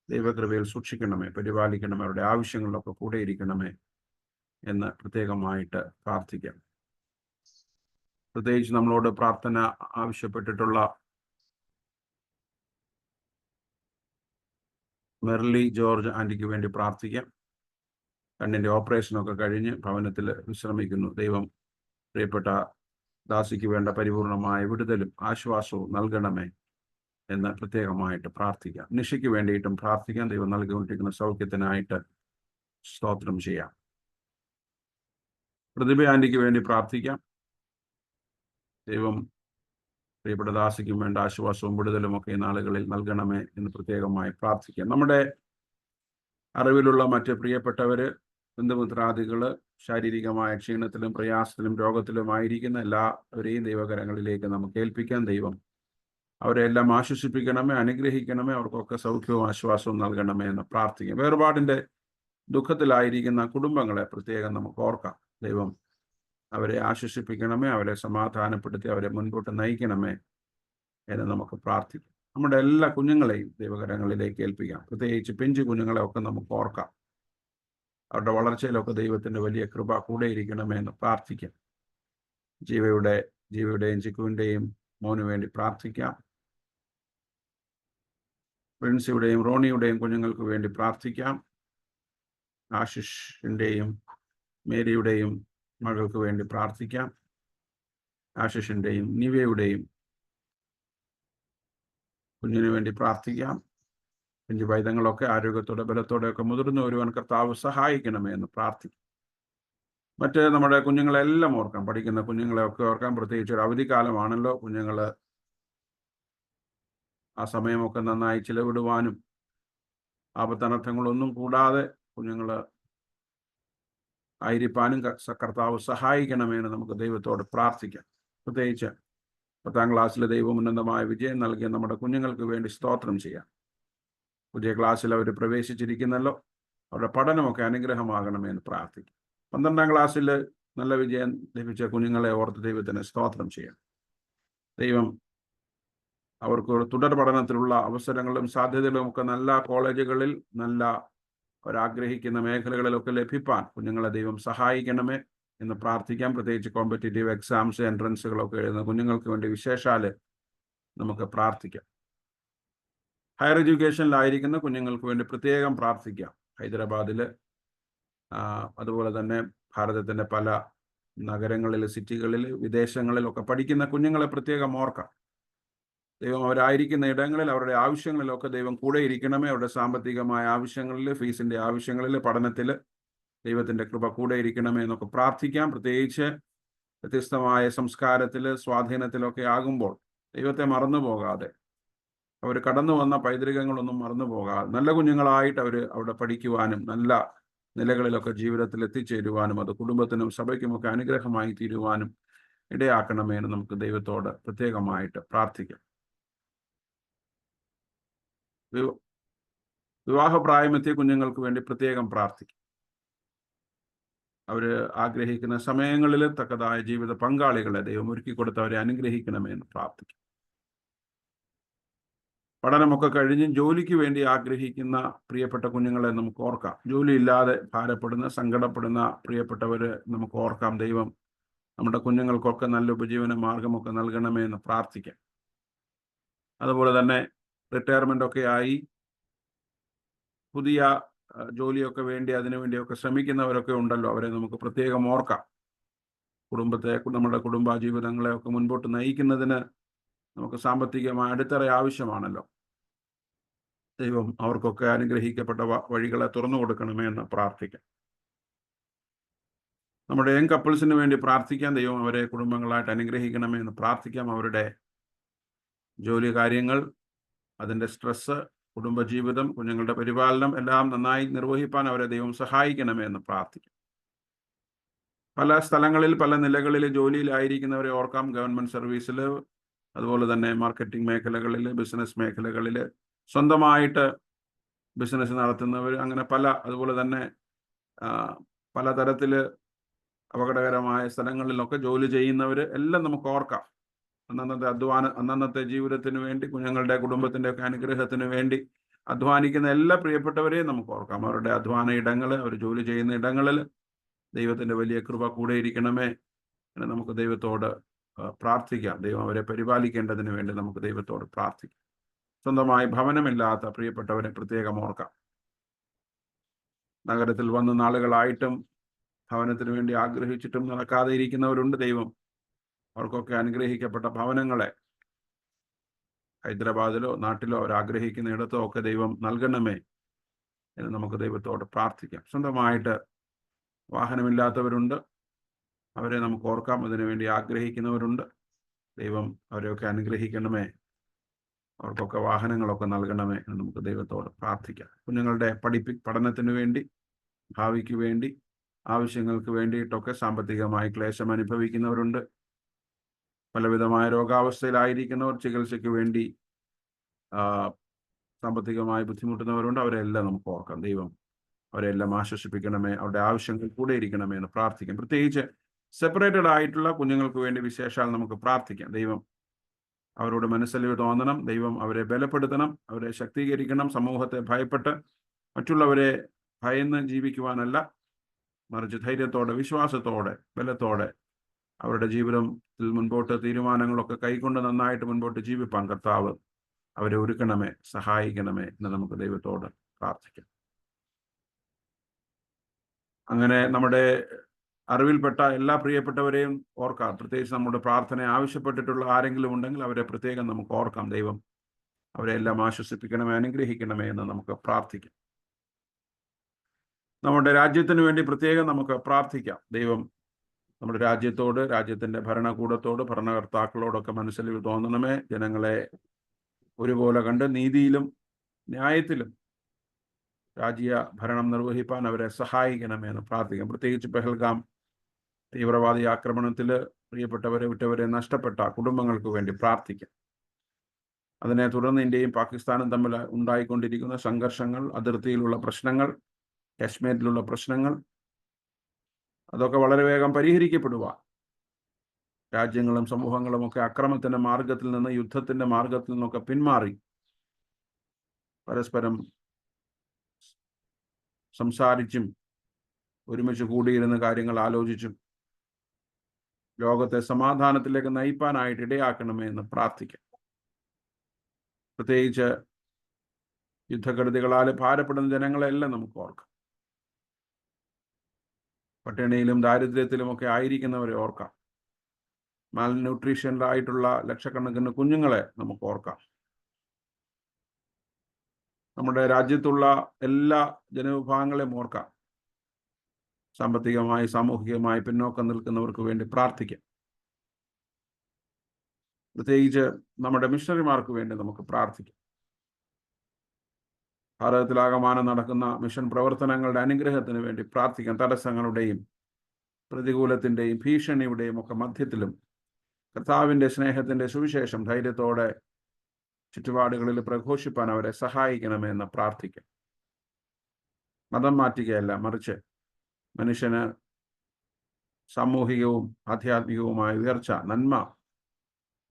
ദൈവകൃപയിൽ സൂക്ഷിക്കണമേ, പരിപാലിക്കണമേ, അവരുടെ ആവശ്യങ്ങളിലൊക്കെ കൂടെ ഇരിക്കണമേ എന്ന് പ്രത്യേകമായിട്ട് പ്രാർത്ഥിക്കാം. പ്രത്യേകിച്ച് നമ്മളോട് പ്രാർത്ഥന ആവശ്യപ്പെട്ടിട്ടുള്ള മെർലി ജോർജ് ആൻറ്റിക്ക് വേണ്ടി പ്രാർത്ഥിക്കാം. കണ്ണിൻ്റെ ഓപ്പറേഷനൊക്കെ കഴിഞ്ഞ് ഭവനത്തിൽ വിശ്രമിക്കുന്നു. ദൈവം പ്രിയപ്പെട്ട ദാസിക്ക് വേണ്ട പരിപൂർണമായ വിടുതലും ആശ്വാസവും നൽകണമേ എന്ന് പ്രത്യേകമായിട്ട് പ്രാർത്ഥിക്കാം. നിഷയ്ക്ക് വേണ്ടിയിട്ടും പ്രാർത്ഥിക്കാം. ദൈവം നൽകിക്കൊണ്ടിരിക്കുന്ന സൗഖ്യത്തിനായിട്ട് സ്തോത്രം ചെയ്യാം. പ്രതിഭ ആൻറ്റിക്ക് വേണ്ടി പ്രാർത്ഥിക്കാം. ദൈവം പ്രിയപ്പെട്ട ദാസിക്കും വേണ്ട ആശ്വാസവും വിടുതലും ഒക്കെ ഈ നാളുകളിൽ നൽകണമേ എന്ന് പ്രത്യേകമായി പ്രാർത്ഥിക്കാം. നമ്മുടെ അറിവിലുള്ള മറ്റ് പ്രിയപ്പെട്ടവര്, ബന്ധുമിത്രാദികള് ശാരീരികമായ ക്ഷീണത്തിലും പ്രയാസത്തിലും രോഗത്തിലുമായിരിക്കുന്ന എല്ലാവരെയും ദൈവകരങ്ങളിലേക്ക് നമുക്ക് ഏൽപ്പിക്കാൻ. ദൈവം അവരെ എല്ലാം ആശ്വസിപ്പിക്കണമേ, അനുഗ്രഹിക്കണമേ, അവർക്കൊക്കെ സൗഖ്യവും ആശ്വാസവും നൽകണമേ എന്ന് പ്രാർത്ഥിക്കും. വേർപാടിൻ്റെ ദുഃഖത്തിലായിരിക്കുന്ന കുടുംബങ്ങളെ പ്രത്യേകം നമുക്ക് ഓർക്കാം. ദൈവം അവരെ ആശ്വസിപ്പിക്കണമേ, അവരെ സമാധാനപ്പെടുത്തി അവരെ മുൻപോട്ട് നയിക്കണമേ എന്ന് നമുക്ക് പ്രാർത്ഥിക്കാം. നമ്മുടെ എല്ലാ കുഞ്ഞുങ്ങളെയും ദൈവകരങ്ങളിലേക്ക് ഏൽപ്പിക്കാം. പ്രത്യേകിച്ച് പിഞ്ചു കുഞ്ഞുങ്ങളെ ഒക്കെ നമുക്ക് ഓർക്കാം. അവരുടെ വളർച്ചയിലൊക്കെ ദൈവത്തിൻ്റെ വലിയ കൃപ കൂടെ ഇരിക്കണമേ എന്ന് പ്രാർത്ഥിക്കാം. ജീവയുടെയും ചിക്കുവിൻ്റെയും മോന് വേണ്ടി പ്രാർത്ഥിക്കാം. പ്രിൻസിയുടെയും റോണിയുടെയും കുഞ്ഞുങ്ങൾക്ക് വേണ്ടി പ്രാർത്ഥിക്കാം. ആശിഷിൻ്റെയും മേരിയുടെയും മകൾക്ക് വേണ്ടി പ്രാർത്ഥിക്കാം. ആശിഷിൻ്റെയും നിവയുടെയും കുഞ്ഞിന് വേണ്ടി പ്രാർത്ഥിക്കാം. പിഞ്ചു പൈതങ്ങളൊക്കെ ആരോഗ്യത്തോടെ ബലത്തോടെയൊക്കെ മുതിർന്നു വരുവാൻ കർത്താവ് സഹായിക്കണമേ എന്ന് പ്രാർത്ഥിക്കും. മറ്റ് നമ്മുടെ കുഞ്ഞുങ്ങളെല്ലാം ഓർക്കാം. പഠിക്കുന്ന കുഞ്ഞുങ്ങളെയൊക്കെ ഓർക്കാം. പ്രത്യേകിച്ച് ഒരു അവധിക്കാലമാണല്ലോ. കുഞ്ഞുങ്ങൾ ആ സമയമൊക്കെ നന്നായി ചിലവിടുവാനും ആപത്തനർത്ഥങ്ങളൊന്നും കൂടാതെ കുഞ്ഞുങ്ങൾ ആയിരിക്കാനും കർത്താവ് സഹായിക്കണമെന്ന് നമുക്ക് ദൈവത്തോട് പ്രാർത്ഥിക്കാം. പ്രത്യേകിച്ച് 10ാം ക്ലാസ്സിലെ ദൈവോന്നതമായ വിജയം നൽകിയ നമ്മുടെ കുഞ്ഞുങ്ങൾക്ക് വേണ്ടി സ്തോത്രം ചെയ്യാം. പുതിയ ക്ലാസ്സിൽ അവർ പ്രവേശിച്ചിരിക്കുന്നല്ലോ. അവരുടെ പഠനമൊക്കെ അനുഗ്രഹമാകണമെന്ന് പ്രാർത്ഥിക്കും. 12ാം ക്ലാസ്സിൽ നല്ല വിജയം ലഭിച്ച കുഞ്ഞുങ്ങളെ ഓർത്ത് ദൈവത്തിന് സ്തോത്രം ചെയ്യാം. ദൈവം അവർക്ക് തുടർ പഠനത്തിലുള്ള അവസരങ്ങളും സാധ്യതകളും ഒക്കെ നല്ല കോളേജുകളിൽ, നല്ല അവരാഗ്രഹിക്കുന്ന മേഖലകളിലൊക്കെ ലഭിപ്പാൻ കുഞ്ഞുങ്ങളെ ദൈവം സഹായിക്കണമേ എന്ന് പ്രാർത്ഥിക്കാം. പ്രത്യേകിച്ച് കോമ്പറ്റേറ്റീവ് എക്സാംസ്, എൻട്രൻസുകളൊക്കെ എഴുതുന്ന കുഞ്ഞുങ്ങൾക്ക് വേണ്ടി വിശേഷാൽ നമുക്ക് പ്രാർത്ഥിക്കാം. ഹയർ എഡ്യൂക്കേഷനിലായിരിക്കുന്ന കുഞ്ഞുങ്ങൾക്ക് വേണ്ടി പ്രത്യേകം പ്രാർത്ഥിക്കാം. ഹൈദരാബാദിൽ, അതുപോലെ തന്നെ ഭാരതത്തിൻ്റെ പല നഗരങ്ങളിൽ, സിറ്റികളിൽ, വിദേശങ്ങളിലൊക്കെ പഠിക്കുന്ന കുഞ്ഞുങ്ങളെ പ്രത്യേകം ഓർക്കാം. ദൈവം അവരായിരിക്കുന്ന ഇടങ്ങളിൽ അവരുടെ ആവശ്യങ്ങളിലൊക്കെ ദൈവം കൂടെ ഇരിക്കണമേ. അവരുടെ സാമ്പത്തികമായ ആവശ്യങ്ങളിൽ, ഫീസിൻ്റെ ആവശ്യങ്ങളിൽ, പഠനത്തിൽ ദൈവത്തിൻ്റെ കൃപ കൂടെ ഇരിക്കണമേ എന്നൊക്കെ പ്രാർത്ഥിക്കാം. പ്രത്യേകിച്ച് വ്യത്യസ്തമായ സംസ്കാരത്തിൽ, സ്വാധീനത്തിലൊക്കെ ആകുമ്പോൾ ദൈവത്തെ മറന്നു പോകാതെ, അവർ കടന്നു വന്ന പൈതൃകങ്ങളൊന്നും മറന്നു പോകാതെ നല്ല കുഞ്ഞുങ്ങളായിട്ട് അവർ അവിടെ പഠിക്കുവാനും നല്ല നിലകളിലൊക്കെ ജീവിതത്തിൽ എത്തിച്ചേരുവാനും അത് കുടുംബത്തിനും സഭയ്ക്കുമൊക്കെ അനുഗ്രഹമായി തീരുവാനും ഇടയാക്കണമേ എന്ന് നമുക്ക് ദൈവത്തോട് പ്രത്യേകമായിട്ട് പ്രാർത്ഥിക്കാം. വിവാഹപ്രായമെത്തിയ കുഞ്ഞുങ്ങൾക്ക് വേണ്ടി പ്രത്യേകം പ്രാർത്ഥിക്കും. അവർ ആഗ്രഹിക്കുന്ന സമയങ്ങളിൽ തക്കതായ ജീവിത പങ്കാളികളെ ദൈവം ഒരുക്കി കൊടുത്ത് അവരെ അനുഗ്രഹിക്കണമേ എന്ന് പ്രാർത്ഥിക്കും. പഠനമൊക്കെ കഴിഞ്ഞ് ജോലിക്ക് വേണ്ടി ആഗ്രഹിക്കുന്ന പ്രിയപ്പെട്ട കുഞ്ഞുങ്ങളെ നമുക്ക് ഓർക്കാം. ജോലിയില്ലാതെ ഭാരപ്പെടുന്ന, സങ്കടപ്പെടുന്ന പ്രിയപ്പെട്ടവർ നമുക്ക് ഓർക്കാം. ദൈവം നമ്മുടെ കുഞ്ഞുങ്ങൾക്കൊക്കെ നല്ല ഉപജീവന മാർഗമൊക്കെ നൽകണമേ എന്ന് പ്രാർത്ഥിക്കാം. അതുപോലെ തന്നെ റിട്ടയർമെൻ്റ് ഒക്കെ ആയി പുതിയ ജോലിയൊക്കെ വേണ്ടി അതിനുവേണ്ടിയൊക്കെ ശ്രമിക്കുന്നവരൊക്കെ ഉണ്ടല്ലോ. അവരെ നമുക്ക് പ്രത്യേകം ഓർക്കാം. നമ്മുടെ കുടുംബ ജീവിതങ്ങളെയൊക്കെ മുൻപോട്ട് നയിക്കുന്നതിന് നമുക്ക് സാമ്പത്തികമായ അടിത്തറ ആവശ്യമാണല്ലോ. ദൈവം അവർക്കൊക്കെ അനുഗ്രഹിക്കപ്പെട്ട വഴികളെ തുറന്നു കൊടുക്കണമേ എന്ന് പ്രാർത്ഥിക്കാം. നമ്മുടെ യങ് കപ്പിൾസിന് വേണ്ടി പ്രാർത്ഥിക്കാം. ദൈവം അവരെ കുടുംബങ്ങളായിട്ട് അനുഗ്രഹിക്കണമേ എന്ന് പ്രാർത്ഥിക്കാം. അവരുടെ ജോലി കാര്യങ്ങൾ, അതിൻ്റെ സ്ട്രെസ്സ്, കുടുംബജീവിതം, കുഞ്ഞുങ്ങളുടെ പരിപാലനം എല്ലാം നന്നായി നിർവഹിപ്പാൻ അവരെ ദൈവം സഹായിക്കണമേ എന്ന് പ്രാർത്ഥിക്കാം. പല സ്ഥലങ്ങളിൽ, പല നിലകളിൽ ജോലിയിലായിരിക്കുന്നവരെ ഓർക്കാം. ഗവൺമെൻറ് സർവീസിൽ, അതുപോലെ തന്നെ മാർക്കറ്റിംഗ് മേഖലകളിൽ, ബിസിനസ് മേഖലകളിൽ, സ്വന്തമായിട്ട് ബിസിനസ് നടത്തുന്നവർ, അങ്ങനെ അതുപോലെ തന്നെ പലതരത്തിൽ അപകടകരമായ സ്ഥലങ്ങളിലൊക്കെ ജോലി ചെയ്യുന്നവർ എല്ലാം നമുക്ക് ഓർക്കാം. അന്നന്നത്തെ ജീവിതത്തിന് വേണ്ടി, കുഞ്ഞുങ്ങളുടെ കുടുംബത്തിൻ്റെ ഒക്കെ അനുഗ്രഹത്തിന് വേണ്ടി അധ്വാനിക്കുന്ന എല്ലാ പ്രിയപ്പെട്ടവരെയും നമുക്ക് ഓർക്കാം. അവരുടെ അധ്വാന ഇടങ്ങൾ, അവർ ജോലി ചെയ്യുന്ന ഇടങ്ങളിൽ ദൈവത്തിൻ്റെ വലിയ കൃപ കൂടെ ഇരിക്കണമേ എന്ന് നമുക്ക് ദൈവത്തോട് പ്രാർത്ഥിക്കാം. ദൈവം അവരെ പരിപാലിക്കേണ്ടതിന് വേണ്ടി നമുക്ക് ദൈവത്തോട് പ്രാർത്ഥിക്കാം. സ്വന്തമായി ഭവനമില്ലാത്ത പ്രിയപ്പെട്ടവരെ പ്രത്യേകം ഓർക്കാം. നഗരത്തിൽ വന്ന് നാളുകളായിട്ടും ഭവനത്തിന് വേണ്ടി ആഗ്രഹിച്ചിട്ടും നടക്കാതെ ഇരിക്കുന്നവരുണ്ട്. ദൈവം അവർക്കൊക്കെ അനുഗ്രഹിക്കപ്പെട്ട ഭവനങ്ങളെ ഹൈദരാബാദിലോ നാട്ടിലോ അവരാഗ്രഹിക്കുന്ന ഇടത്തോ ഒക്കെ ദൈവം നൽകണമേ എന്ന് നമുക്ക് ദൈവത്തോട് പ്രാർത്ഥിക്കാം. സ്വന്തമായിട്ട് വാഹനമില്ലാത്തവരുണ്ട്, അവരെ നമുക്ക് ഓർക്കാം. അതിനുവേണ്ടി ആഗ്രഹിക്കുന്നവരുണ്ട്. ദൈവം അവരെയൊക്കെ അനുഗ്രഹിക്കണമേ, അവർക്കൊക്കെ വാഹനങ്ങളൊക്കെ നൽകണമേ എന്ന് നമുക്ക് ദൈവത്തോട് പ്രാർത്ഥിക്കാം. കുഞ്ഞുങ്ങളുടെ പഠനത്തിന് വേണ്ടി, ഭാവിക്ക് വേണ്ടി, ആവശ്യങ്ങൾക്ക് വേണ്ടിയിട്ടൊക്കെ സാമ്പത്തികമായി ക്ലേശം അനുഭവിക്കുന്നവരുണ്ട്. പലവിധമായ രോഗാവസ്ഥയിലായിരിക്കുന്നവർ, ചികിത്സയ്ക്ക് വേണ്ടി സാമ്പത്തികമായി ബുദ്ധിമുട്ടുന്നവരുണ്ട്. അവരെല്ലാം നമുക്ക് ഓർക്കാം. ദൈവം അവരെല്ലാം ആശ്വസിപ്പിക്കണമേ, അവരുടെ ആവശ്യങ്ങൾ കൂടെ ഇരിക്കണമേ എന്ന് പ്രാർത്ഥിക്കാം. പ്രത്യേകിച്ച് സെപ്പറേറ്റഡ് ആയിട്ടുള്ള കുഞ്ഞുങ്ങൾക്ക് വേണ്ടി വിശേഷാൽ നമുക്ക് പ്രാർത്ഥിക്കാം. ദൈവം അവരോട് മനസ്സലിവ് തോന്നണം, ദൈവം അവരെ ബലപ്പെടുത്തണം, അവരെ ശക്തീകരിക്കണം. സമൂഹത്തെ ഭയപ്പെട്ട് മറ്റുള്ളവരെ ഭയന്ന് ജീവിക്കുവാനല്ല, മറിച്ച് ധൈര്യത്തോടെ, വിശ്വാസത്തോടെ, ബലത്തോടെ അവരുടെ ജീവിതത്തിൽ മുൻപോട്ട് തീരുമാനങ്ങളൊക്കെ കൈക്കൊണ്ട് നന്നായിട്ട് മുൻപോട്ട് ജീവിപ്പാൻ കർത്താവ് അവരെ ഒരുക്കണമേ, സഹായിക്കണമേ എന്ന് നമുക്ക് ദൈവത്തോട് പ്രാർത്ഥിക്കാം. അങ്ങനെ നമ്മുടെ അറിവിൽപ്പെട്ട എല്ലാ പ്രിയപ്പെട്ടവരെയും ഓർക്കാം. പ്രത്യേകിച്ച് നമ്മുടെ പ്രാർത്ഥന ആവശ്യപ്പെട്ടിട്ടുള്ള ആരെങ്കിലും ഉണ്ടെങ്കിൽ അവരെ പ്രത്യേകം നമുക്ക് ഓർക്കാം. ദൈവം അവരെ എല്ലാം ആശ്വസിപ്പിക്കണമേ, അനുഗ്രഹിക്കണമേ എന്ന് നമുക്ക് പ്രാർത്ഥിക്കാം. നമ്മുടെ രാജ്യത്തിന് വേണ്ടി പ്രത്യേകം നമുക്ക് പ്രാർത്ഥിക്കാം. ദൈവം നമ്മുടെ രാജ്യത്തോട്, രാജ്യത്തിൻ്റെ ഭരണകൂടത്തോട്, ഭരണകർത്താക്കളോടൊക്കെ മനസ്സലിവ് തോന്നണമേ. ജനങ്ങളെ ഒരുപോലെ കണ്ട് നീതിയിലും ന്യായത്തിലും രാജ്യ ഭരണം നിർവഹിപ്പാൻ അവരെ സഹായിക്കണമേ എന്ന് പ്രാർത്ഥിക്കാം. പ്രത്യേകിച്ച് പെഹൽഗാം തീവ്രവാദി ആക്രമണത്തിൽ പ്രിയപ്പെട്ടവരെ, വിട്ടവരെ നഷ്ടപ്പെട്ട കുടുംബങ്ങൾക്ക് വേണ്ടി പ്രാർത്ഥിക്കാം. അതിനെ തുടർന്ന് ഇന്ത്യയും പാകിസ്ഥാനും തമ്മിൽ ഉണ്ടായിക്കൊണ്ടിരിക്കുന്ന സംഘർഷങ്ങൾ, അതിർത്തിയിലുള്ള പ്രശ്നങ്ങൾ, കാശ്മീരിലുള്ള പ്രശ്നങ്ങൾ, അതൊക്കെ വളരെ വേഗം പരിഹരിക്കപ്പെടുവാൻ രാജ്യങ്ങളും സമൂഹങ്ങളും ഒക്കെ അക്രമത്തിന്റെ മാർഗത്തിൽ നിന്ന്, യുദ്ധത്തിന്റെ മാർഗത്തിൽ നിന്നൊക്കെ പിന്മാറി പരസ്പരം സംസാരിച്ചും ഒരുമിച്ച് കൂടിയിരുന്ന കാര്യങ്ങൾ ആലോചിച്ചും ലോകത്തെ സമാധാനത്തിലേക്ക് നയിപ്പാനായിട്ട് ഇടയാക്കണമേ എന്ന് പ്രാർത്ഥിക്കാം. പ്രത്യേകിച്ച് യുദ്ധക്കെടുതികളാൽ ഭാരപ്പെടുന്ന ജനങ്ങളെല്ലാം നമുക്ക് ഓർക്കാം. പട്ടിണിയിലും ദാരിദ്ര്യത്തിലുമൊക്കെ ആയിരിക്കുന്നവരെ ഓർക്കാം. മാൽന്യൂട്രീഷനിലായിട്ടുള്ള ലക്ഷക്കണക്കിന് കുഞ്ഞുങ്ങളെ നമുക്ക് ഓർക്കാം. നമ്മുടെ രാജ്യത്തുള്ള എല്ലാ ജനവിഭാഗങ്ങളെയും ഓർക്കാം. സാമ്പത്തികമായി, സാമൂഹികമായി പിന്നോക്കം നിൽക്കുന്നവർക്ക് വേണ്ടി പ്രാർത്ഥിക്കാം. പ്രത്യേകിച്ച് നമ്മുടെ മിഷണറിമാർക്ക് വേണ്ടി നമുക്ക് പ്രാർത്ഥിക്കാം. ഭാരതത്തിലാകമാനം നടക്കുന്ന മിഷൻ പ്രവർത്തനങ്ങളുടെ അനുഗ്രഹത്തിന് വേണ്ടി പ്രാർത്ഥിക്കാം. തടസ്സങ്ങളുടെയും പ്രതികൂലത്തിൻ്റെയും ഭീഷണിയുടെയും ഒക്കെ മധ്യത്തിലും കർത്താവിൻ്റെ സ്നേഹത്തിൻ്റെ സുവിശേഷം ധൈര്യത്തോടെ ചുറ്റുപാടുകളിൽ പ്രഘോഷിപ്പാൻ അവരെ സഹായിക്കണമേ എന്ന് പ്രാർത്ഥിക്കാം. മതം മാറ്റുകയല്ല, മറിച്ച് മനുഷ്യന് സാമൂഹികവും ആധ്യാത്മികവുമായ ഉയർച്ച, നന്മ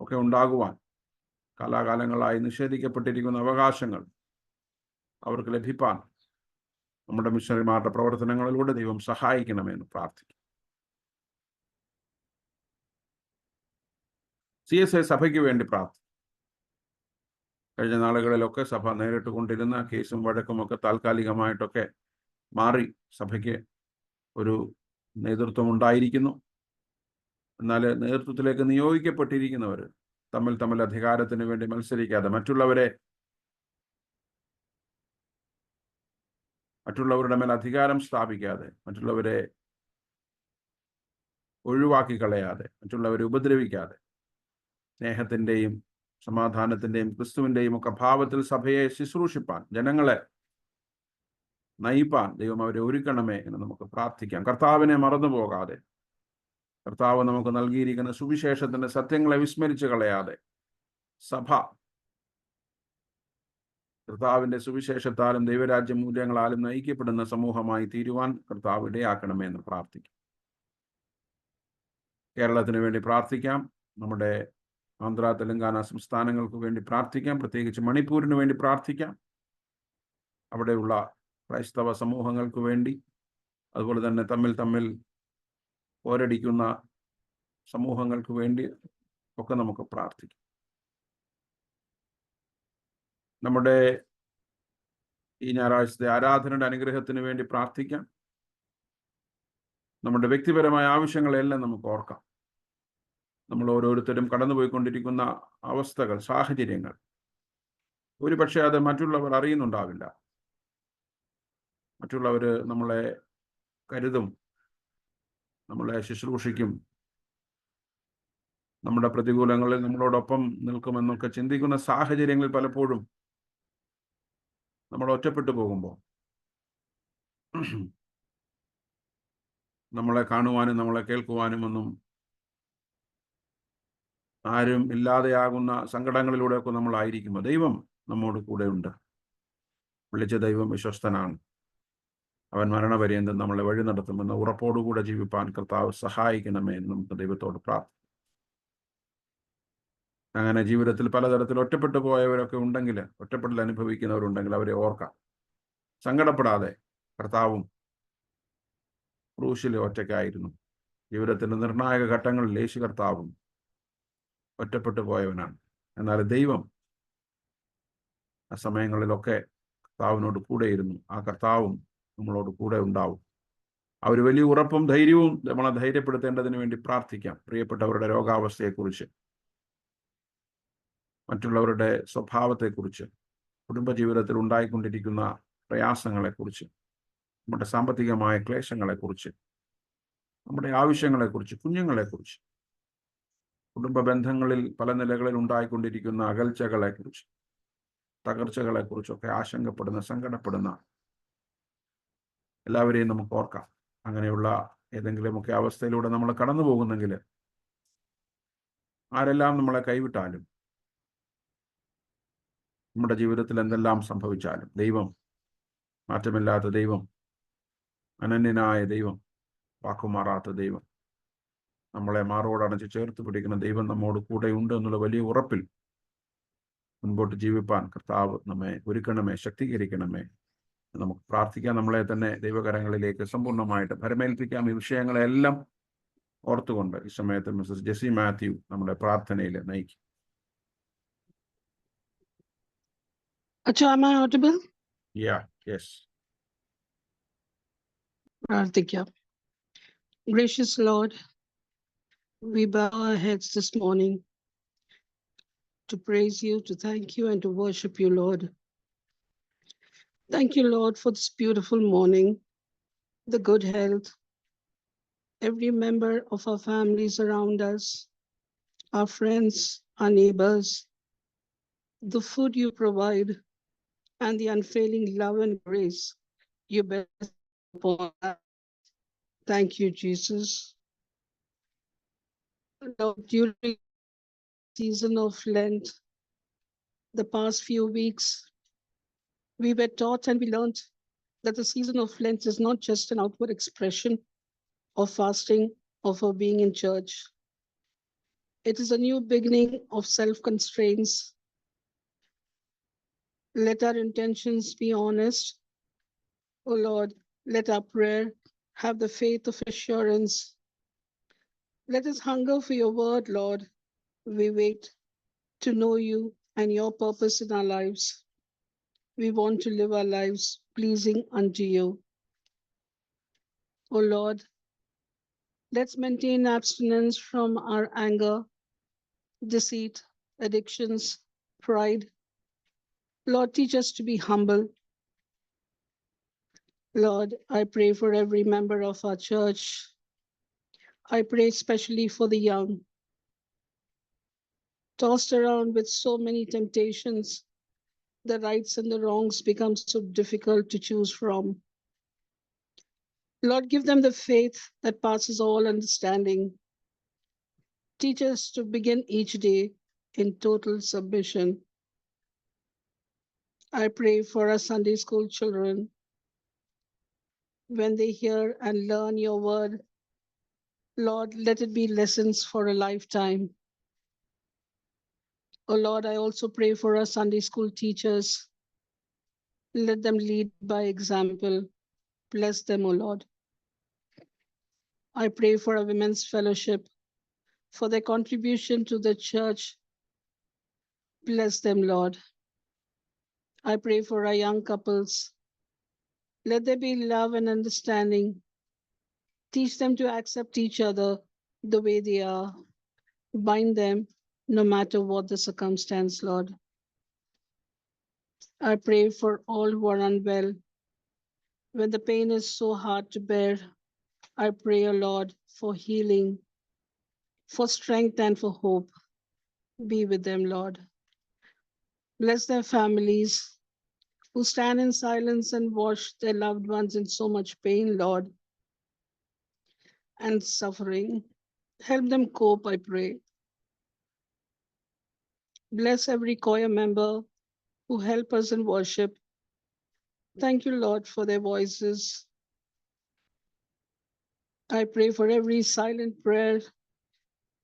ഒക്കെ ഉണ്ടാകുവാൻ കാലാകാലങ്ങളായി നിഷേധിക്കപ്പെട്ടിരിക്കുന്ന അവകാശങ്ങൾ അവർക്ക് ലഭിപ്പാൻ നമ്മുടെ മിഷണറിമാരുടെ പ്രവർത്തനങ്ങളിലൂടെ ദൈവം സഹായിക്കണമെന്ന് പ്രാർത്ഥിക്കും. CSI സഭയ്ക്ക് വേണ്ടി പ്രാർത്ഥിക്കും. കഴിഞ്ഞ നാളുകളിലൊക്കെ സഭ നേരിട്ട് കൊണ്ടിരുന്ന കേസും വഴക്കുമൊക്കെ താൽക്കാലികമായിട്ടൊക്കെ മാറി സഭയ്ക്ക് ഒരു നേതൃത്വം ഉണ്ടായിരിക്കുന്നു. എന്നാൽ നേതൃത്വത്തിലേക്ക് നിയോഗിക്കപ്പെട്ടിരിക്കുന്നവർ തമ്മിൽ അധികാരത്തിന് വേണ്ടി മത്സരിക്കാതെ, മറ്റുള്ളവരുടെ മേൽ അധികാരം സ്ഥാപിക്കാതെ, മറ്റുള്ളവരെ ഒഴിവാക്കി കളയാതെ, മറ്റുള്ളവരെ ഉപദ്രവിക്കാതെ, സ്നേഹത്തിൻ്റെയും സമാധാനത്തിൻ്റെയും ക്രിസ്തുവിൻ്റെയും ഒക്കെ ഭാവത്തിൽ സഭയെ ശുശ്രൂഷിപ്പാൻ, ജനങ്ങളെ നയിപ്പാൻ ദൈവം അവരെ ഒരുക്കണമേ എന്ന് നമുക്ക് പ്രാർത്ഥിക്കാം. കർത്താവിനെ മറന്നു പോകാതെ, കർത്താവ് നമുക്ക് നൽകിയിരിക്കുന്ന സുവിശേഷത്തിന്റെ സത്യങ്ങളെ വിസ്മരിച്ച് കളയാതെ, സഭ കർത്താവിന്റെ സുവിശേഷത്താലും ദൈവരാജ്യ മൂല്യങ്ങളാലും നയിക്കപ്പെടുന്ന സമൂഹമായി തീരുവാൻ കർത്താവ് ഇടയാക്കണമേ എന്ന് പ്രാർത്ഥിക്കാം. കേരളത്തിന് വേണ്ടി പ്രാർത്ഥിക്കാം. നമ്മുടെ ആന്ധ്ര, തെലങ്കാന സംസ്ഥാനങ്ങൾക്ക് വേണ്ടി പ്രാർത്ഥിക്കാം. പ്രത്യേകിച്ച് മണിപ്പൂരിന് വേണ്ടി പ്രാർത്ഥിക്കാം. അവിടെയുള്ള ക്രൈസ്തവ സമൂഹങ്ങൾക്ക് വേണ്ടി, അതുപോലെ തന്നെ തമ്മിൽ പോരടിക്കുന്ന സമൂഹങ്ങൾക്ക് വേണ്ടി ഒക്കെ നമുക്ക് പ്രാർത്ഥിക്കാം. നമ്മുടെ ഈ ഞായറാഴ്ചത്തെ ആരാധനയുടെ അനുഗ്രഹത്തിന് വേണ്ടി പ്രാർത്ഥിക്കാം. നമ്മുടെ വ്യക്തിപരമായ ആവശ്യങ്ങളെല്ലാം നമുക്ക് ഓർക്കാം. നമ്മൾ ഓരോരുത്തരും കടന്നുപോയിക്കൊണ്ടിരിക്കുന്ന അവസ്ഥകൾ, സാഹചര്യങ്ങൾ ഒരുപക്ഷെ അത് മറ്റുള്ളവർ അറിയുന്നുണ്ടാവില്ല. മറ്റുള്ളവർ നമ്മളെ കരുതും, നമ്മളെ ശുശ്രൂഷിക്കും, നമ്മുടെ പ്രതികൂലങ്ങളിൽ നമ്മളോടൊപ്പം നിൽക്കുമെന്നൊക്കെ ചിന്തിക്കുന്ന സാഹചര്യങ്ങളിൽ പലപ്പോഴും നമ്മൾ ഒറ്റപ്പെട്ടു പോകുമ്പോൾ നമ്മളെ കാണുവാനും നമ്മളെ കേൾക്കുവാനും ഒന്നും ആരും ഇല്ലാതെയാകുന്ന സങ്കടങ്ങളിലൂടെയൊക്കെ നമ്മളായിരിക്കുമ്പോൾ ദൈവം നമ്മോട് കൂടെ ഉണ്ട്. വിളിച്ച ദൈവം വിശ്വസ്തനാണ്. അവൻ മരണപര്യന്തം നമ്മളെ വഴി നടത്തുമെന്ന് ഉറപ്പോടുകൂടെ ജീവിപ്പാൻ കർത്താവ് സഹായിക്കണമേ എന്ന് നമുക്ക് ദൈവത്തോട് പ്രാർത്ഥിക്കാം. അങ്ങനെ ജീവിതത്തിൽ പലതരത്തിൽ ഒറ്റപ്പെട്ടു പോയവരൊക്കെ ഉണ്ടെങ്കിൽ, ഒറ്റപ്പെടൽ അനുഭവിക്കുന്നവരുണ്ടെങ്കിൽ അവരെ ഓർക്കാം. സങ്കടപ്പെടാതെ. കർത്താവും ക്രൂശിൽ ഒറ്റയ്ക്കായിരുന്നു. ജീവിതത്തിൻ്റെ നിർണായക ഘട്ടങ്ങളിൽ യേശു കർത്താവും ഒറ്റപ്പെട്ടു പോയവനാണ്. എന്നാൽ ദൈവം ആ സമയങ്ങളിലൊക്കെ കർത്താവിനോട് കൂടെയിരുന്നു. ആ കർത്താവും നമ്മളോട് കൂടെ ഉണ്ടാവും. ആ ഒരു വലിയ ഉറപ്പും ധൈര്യവും നമ്മളെ ധൈര്യപ്പെടുത്തേണ്ടതിന് വേണ്ടി പ്രാർത്ഥിക്കാം. പ്രിയപ്പെട്ടവരുടെ രോഗാവസ്ഥയെക്കുറിച്ച്, മറ്റുള്ളവരുടെ സ്വഭാവത്തെക്കുറിച്ച്, കുടുംബജീവിതത്തിൽ ഉണ്ടായിക്കൊണ്ടിരിക്കുന്ന പ്രയാസങ്ങളെക്കുറിച്ച്, നമ്മുടെ സാമ്പത്തികമായ ക്ലേശങ്ങളെക്കുറിച്ച്, നമ്മുടെ ആവശ്യങ്ങളെക്കുറിച്ച്, കുഞ്ഞുങ്ങളെക്കുറിച്ച്, കുടുംബ ബന്ധങ്ങളിൽ പല നിലകളിൽ ഉണ്ടായിക്കൊണ്ടിരിക്കുന്ന അകൽച്ചകളെക്കുറിച്ച്, തകർച്ചകളെക്കുറിച്ചൊക്കെ ആശങ്കപ്പെടുന്ന, സങ്കടപ്പെടുന്ന എല്ലാവരെയും നമുക്ക് ഓർക്കാം. അങ്ങനെയുള്ള ഏതെങ്കിലുമൊക്കെ അവസ്ഥയിലൂടെ നമ്മൾ കടന്നു പോകുന്നെങ്കിൽ, ആരെല്ലാം നമ്മളെ കൈവിട്ടാലും, നമ്മുടെ ജീവിതത്തിൽ എന്തെല്ലാം സംഭവിച്ചാലും, ദൈവം, മാറ്റമില്ലാത്ത ദൈവം, അനന്യനായ ദൈവം, വാക്കുമാറാത്ത ദൈവം, നമ്മളെ മാറോടണച്ച് ചേർത്ത് പിടിക്കുന്ന ദൈവം നമ്മോട് കൂടെ ഉണ്ട് എന്നുള്ള വലിയ ഉറപ്പിൽ മുൻപോട്ട് ജീവിപ്പാൻ കർത്താവ് നമ്മെ ഒരുക്കണമേ, ശക്തീകരിക്കണമേ. നമുക്ക് പ്രാർത്ഥിക്കാം. നമ്മളെ തന്നെ ദൈവകരങ്ങളിലേക്ക് സമ്പൂർണ്ണമായിട്ട് ഭരമേൽപ്പിക്കാം. ഈ വിഷയങ്ങളെല്ലാം ഓർത്തുകൊണ്ട് ഈ സമയത്ത് മിസ്സസ് ജെസി മാത്യു നമ്മുടെ പ്രാർത്ഥനയിൽ നയിക്കും. Acha, am I audible? Yes. Prarthikya. Gracious Lord, we bow our heads this morning to praise you, to thank you, and to worship you, Lord. Thank you, Lord, for this beautiful morning, the good health, every member of our families around us, our friends, our neighbors, the food you provide, and the unfailing love and grace you bestow upon us. Thank you, Jesus. Lord, during the season of Lent, the past few weeks, we were taught and we learned that the season of Lent is not just an outward expression of fasting or for being in church. It is a new beginning of self-constraints. Let our intentions be honest. O Lord, let our prayer have the faith of assurance. Let us hunger for your word, Lord. We wait to know you and your purpose in our lives. We want to live our lives pleasing unto you. O Lord, let's maintain abstinence from our anger, deceit, addictions, pride. Lord, teach us to be humble. Lord, I pray for every member of our church. I pray especially for the young, tossed around with so many temptations. The rights and the wrongs become so difficult to choose from. Lord, give them the faith that passes all understanding. Teach us to begin each day in total submission. I pray for our Sunday school children. When they hear and learn your word, Lord, let it be lessons for a lifetime. Oh Lord, I also pray for our Sunday school teachers. Let them lead by example. Bless them, O Lord. I pray for our women's fellowship, for their contribution to the church. Bless them, Lord. I pray for our young couples. Let there be love and understanding. Teach them to accept each other the way they are. Bind them no matter what the circumstance, Lord. I pray for all who are unwell. When the pain is so hard to bear, I pray, O Lord, for healing, for strength and for hope. Be with them, Lord. Bless their families who stand in silence and watch their loved ones in so much pain, Lord, and suffering. Help them cope, I pray. Bless every choir member who help us in worship. Thank you, Lord, for their voices. I pray for every silent prayer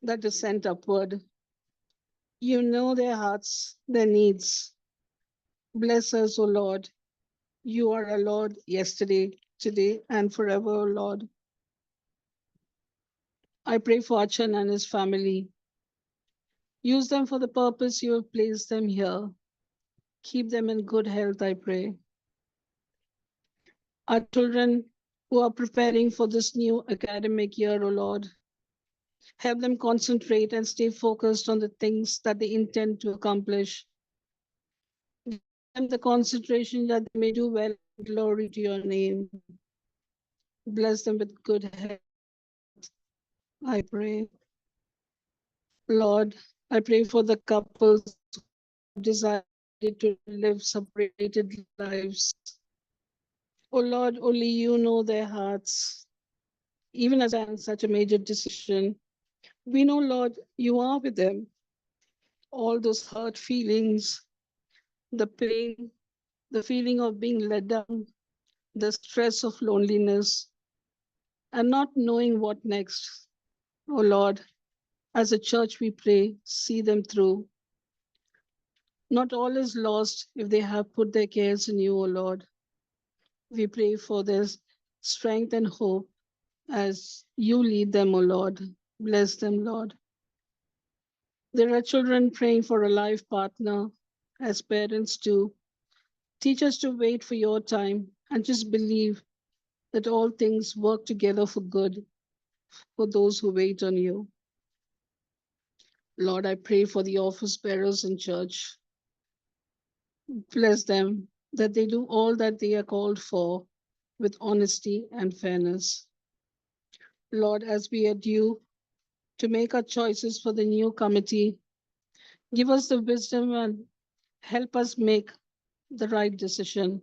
that is sent upward. You know their hearts, their needs. Bless us, O Lord. You are our Lord yesterday, today, and forever, O Lord. I pray for Achan and his family. Use them for the purpose you have placed them here. Keep them in good health, I pray. Our children who are preparing for this new academic year, O Lord, help them concentrate and stay focused on the things that they intend to accomplish. Give them the concentration that they may do well. Glory to your name. Bless them with good health, I pray. Lord, I pray for the couples who decided to live separated lives. Oh Lord, only you know their hearts. Even as in such a major decision, we know, Lord, you are with them. All those hurt feelings, the pain, the feeling of being let down, the stress of loneliness, and not knowing what next. Oh Lord, as a church, we pray, see them through. Not all is lost if they have put their cares in you, O Lord. We pray for their strength and hope as you lead them, O Lord. Bless them, Lord. There are children praying for a life partner, as parents do. Teach us to wait for your time and just believe that all things work together for good for those who wait on you. Lord, I pray for the office bearers in church. Bless them that they do all that they are called for with honesty and fairness. Lord, as we are due to make our choices for the new committee, give us the wisdom and help us make the right decision.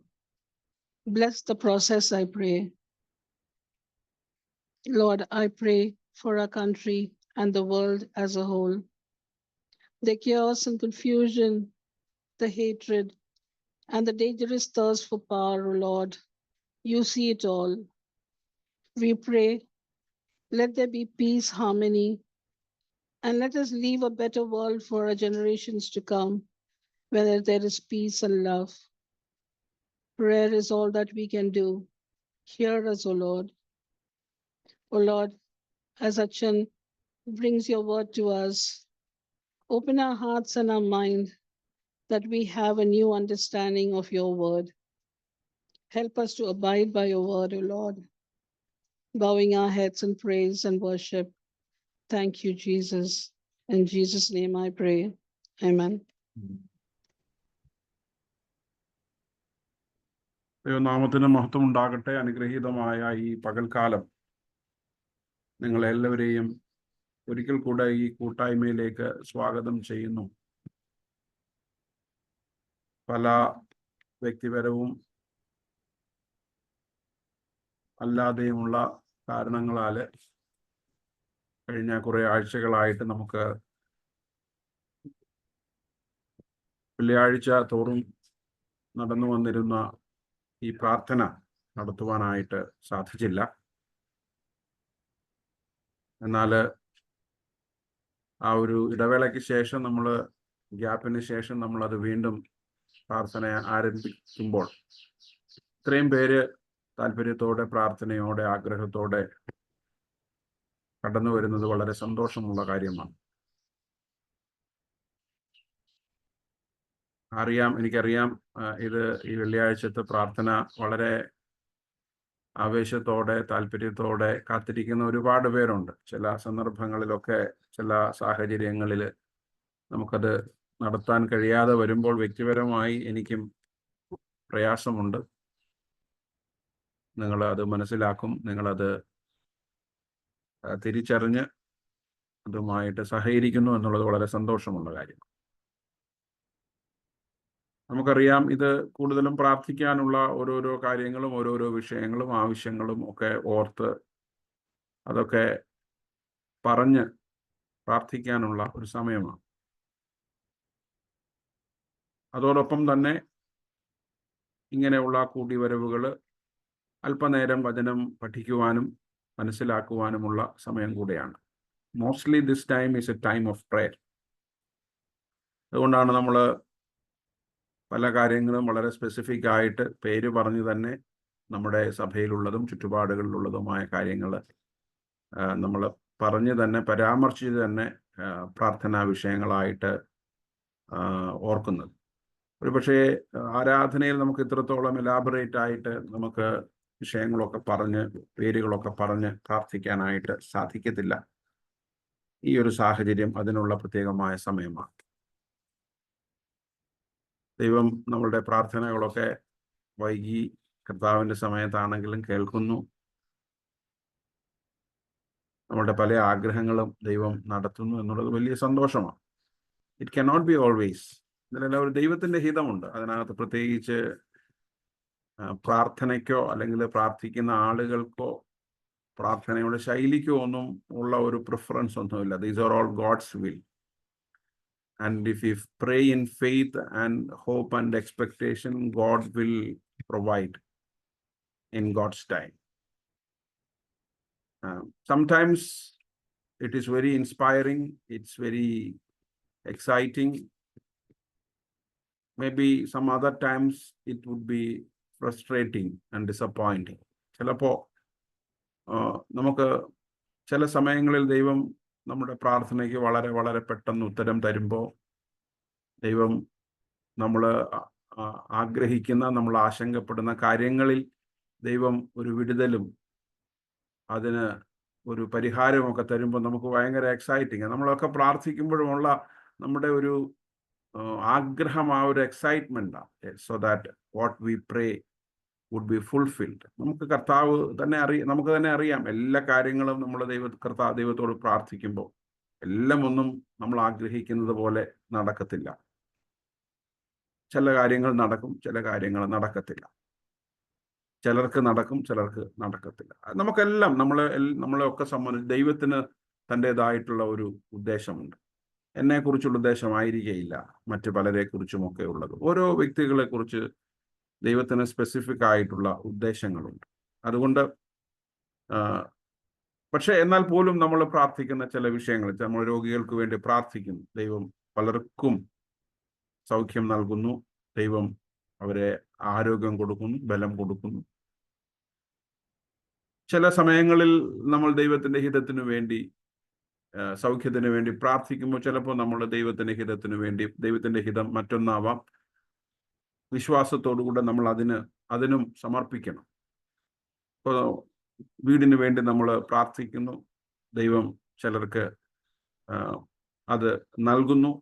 Bless the process, I pray. Lord, I pray for our country and the world as a whole. The chaos and confusion, the hatred, and the dangerous thirst for power, O Lord, you see it all. We pray, let there be peace, harmony, and let us leave a better world for our generations to come, where there is peace and love. Prayer is all that we can do. Hear us, O Lord. O Lord, as Achan brings your word to us, open our hearts and our mind that we have a new understanding of your word. Help us to abide by your word, O Lord. Bowing our heads in praise and worship. Thank you, Jesus. In Jesus' name I pray. Amen. ദൈവനാമത്തിന് മഹത്വം ഉണ്ടാകട്ടെ. അനുഗ്രഹീതമായ ഈ പകൽക്കാലം നിങ്ങളെല്ലാവരെയും ഒരിക്കൽ കൂടെ ഈ കൂട്ടായ്മയിലേക്ക് സ്വാഗതം ചെയ്യുന്നു. പല വ്യക്തിപരവും അല്ലാതെയുമുള്ള കാരണങ്ങളാൽ കഴിഞ്ഞ കുറേ ആഴ്ചകളായിട്ട് നമുക്ക് വെള്ളിയാഴ്ച തോറും നടന്നു വന്നിരുന്ന ഈ പ്രാർത്ഥന നടത്തുവാനായിട്ട് സാധിച്ചില്ല. എന്നാൽ ആ ഒരു ഇടവേളയ്ക്ക് ശേഷം ഗ്യാപ്പിന് ശേഷം നമ്മളത് വീണ്ടും പ്രാർത്ഥന ആരംഭിക്കുമ്പോൾ ഇത്രയും പേര് താല്പര്യത്തോടെ, പ്രാർത്ഥനയോടെ, ആഗ്രഹത്തോടെ കടന്നു വരുന്നത് വളരെ സന്തോഷമുള്ള കാര്യമാണ്. എനിക്കറിയാം ഇത് ഈ വെള്ളിയാഴ്ചത്തെ പ്രാർത്ഥന വളരെ ആവേശത്തോടെ, താല്പര്യത്തോടെ കാത്തിരിക്കുന്ന ഒരുപാട് പേരുണ്ട്. ചില സന്ദർഭങ്ങളിലൊക്കെ, ചില സാഹചര്യങ്ങളിൽ നമുക്കത് നടത്താൻ കഴിയാതെ വരുമ്പോൾ വ്യക്തിപരമായി എനിക്കും പ്രയാസമുണ്ട്. നിങ്ങളത് മനസ്സിലാക്കും, നിങ്ങളത് തിരിച്ചറിഞ്ഞ് അതുമായിട്ട് സഹകരിക്കുന്നു എന്നുള്ളത് വളരെ സന്തോഷമുള്ള കാര്യം. നമുക്കറിയാം, ഇത് കൂടുതലും പ്രാർത്ഥിക്കാനുള്ള ഓരോരോ കാര്യങ്ങളും, ഓരോരോ വിഷയങ്ങളും, ആവശ്യങ്ങളും ഒക്കെ ഓർത്ത് അതൊക്കെ പറഞ്ഞ് പ്രാർത്ഥിക്കാനുള്ള ഒരു സമയമാണ്. അതോടൊപ്പം തന്നെ ഇങ്ങനെയുള്ള കൂടിവരവുകൾ അല്പനേരം വചനം പഠിക്കുവാനും മനസ്സിലാക്കുവാനുമുള്ള സമയം കൂടെയാണ്. Mostly this time is a time of prayer. അതുകൊണ്ടാണ് നമ്മൾ പല കാര്യങ്ങളും വളരെ സ്പെസിഫിക് ആയിട്ട് പേര് പറഞ്ഞ് തന്നെ നമ്മുടെ സഭയിലുള്ളതും ചുറ്റുപാടുകളിലുള്ളതുമായ കാര്യങ്ങൾ നമ്മൾ പറഞ്ഞ് തന്നെ പരാമർശിച്ച് തന്നെ പ്രാർത്ഥനാ വിഷയങ്ങളായിട്ട് ഓർക്കുന്നത്. ഒരു പക്ഷേ ആരാധനയിൽ നമുക്ക് ഇത്രത്തോളം എലാബറേറ്റ് ആയിട്ട് നമുക്ക് വിഷയങ്ങളൊക്കെ പറഞ്ഞ് പേരുകളൊക്കെ പറഞ്ഞ് പ്രാർത്ഥിക്കാനായിട്ട് സാധിക്കത്തില്ല. ഈ ഒരു സാഹചര്യം അതിനുള്ള പ്രത്യേകമായ സമയമാണ്. ദൈവം നമ്മളുടെ പ്രാർത്ഥനകളൊക്കെ വൈകി കർത്താവിൻ്റെ സമയത്താണെങ്കിലും കേൾക്കുന്നു. നമ്മളുടെ പല ആഗ്രഹങ്ങളും ദൈവം നടത്തുന്നു എന്നുള്ളത് വലിയ സന്തോഷമാണ്. It cannot be always. ഇതിലെല്ലാം ഒരു ദൈവത്തിൻ്റെ ഹിതമുണ്ട്. അതിനകത്ത് പ്രത്യേകിച്ച് പ്രാർത്ഥനയ്ക്കോ അല്ലെങ്കിൽ പ്രാർത്ഥിക്കുന്ന ആളുകൾക്കോ പ്രാർത്ഥനയുടെ ശൈലിക്കോ ഒന്നും ഉള്ള ഒരു പ്രിഫറൻസ് ഒന്നുമില്ല. These are all God's will. And if we pray in faith and hope and expectation, God will provide in God's time. Sometimes it is very inspiring, it's very exciting. Maybe some other times it would be frustrating and disappointing. ചിലപ്പോൾ നമുക്ക് ചില സമയങ്ങളിൽ ദൈവം നമ്മുടെ പ്രാർത്ഥനയ്ക്ക് വളരെ വളരെ പെട്ടെന്ന് ഉത്തരം തരുമ്പോൾ ദൈവം നമ്മൾ ആഗ്രഹിക്കുന്ന, നമ്മൾ ആശങ്കപ്പെടുന്ന കാര്യങ്ങളിൽ ദൈവം ഒരു വിടുതലും അതിന് ഒരു പരിഹാരമൊക്കെ തരുമ്പോൾ നമുക്ക് ഭയങ്കര എക്സൈറ്റിങ്. നമ്മളൊക്കെ പ്രാർത്ഥിക്കുമ്പോഴുമുള്ള നമ്മുടെ ഒരു ആഗ്രഹം, ആ ഒരു എക്സൈറ്റ്മെൻറ്റാണ്. So that what we pray would be fulfilled. നമുക്ക് കർത്താവ് തന്നെ നമുക്ക് തന്നെ അറിയാം എല്ലാ കാര്യങ്ങളും നമ്മൾ ദൈവത്തോട് പ്രാർത്ഥിക്കുമ്പോൾ എല്ലാം ഒന്നും നമ്മൾ ആഗ്രഹിക്കുന്നത് പോലെ നടക്കത്തില്ല. ചില കാര്യങ്ങൾ നടക്കും, ചില കാര്യങ്ങൾ നടക്കത്തില്ല. ചിലർക്ക് നടക്കും, ചിലർക്ക് നടക്കത്തില്ല. നമുക്കെല്ലാം നമ്മളെയൊക്കെ സംബന്ധിച്ച് ദൈവത്തിന് തൻ്റെതായിട്ടുള്ള ഒരു ഉദ്ദേശമുണ്ട്. എന്നെക്കുറിച്ചുള്ള ഉദ്ദേശമായിരിക്കുകയില്ല മറ്റു പലരെക്കുറിച്ചുമൊക്കെ ഉള്ളത്. ഓരോ വ്യക്തികളെക്കുറിച്ച് ദൈവത്തിന് സ്പെസിഫിക് ആയിട്ടുള്ള ഉദ്ദേശങ്ങളുണ്ട്. അതുകൊണ്ട് പക്ഷെ എന്നാൽ പോലും നമ്മൾ പ്രാർത്ഥിക്കുന്ന ചില വിഷയങ്ങൾ, നമ്മൾ രോഗികൾക്ക് വേണ്ടി പ്രാർത്ഥിക്കുന്നു. ദൈവം പലർക്കും സൗഖ്യം നൽകുന്നു. ദൈവം അവരെ ആരോഗ്യം കൊടുക്കുന്നു, ബലം കൊടുക്കുന്നു. ചില സമയങ്ങളിൽ നമ്മൾ ദൈവത്തിൻ്റെ ഹിതത്തിനു വേണ്ടി, സൗഖ്യത്തിന് വേണ്ടി പ്രാർത്ഥിക്കുമ്പോൾ ചിലപ്പോൾ നമ്മൾ ദൈവത്തിൻ്റെ ഹിതം മറ്റൊന്നാവാം. വിശ്വാസത്തോടുകൂടെ നമ്മൾ അതിനും സമർപ്പിക്കണം. ഇപ്പോൾ വീടിന് വേണ്ടി നമ്മൾ പ്രാർത്ഥിക്കുന്നു, ദൈവം ചിലർക്ക് അത് നൽകുന്നു.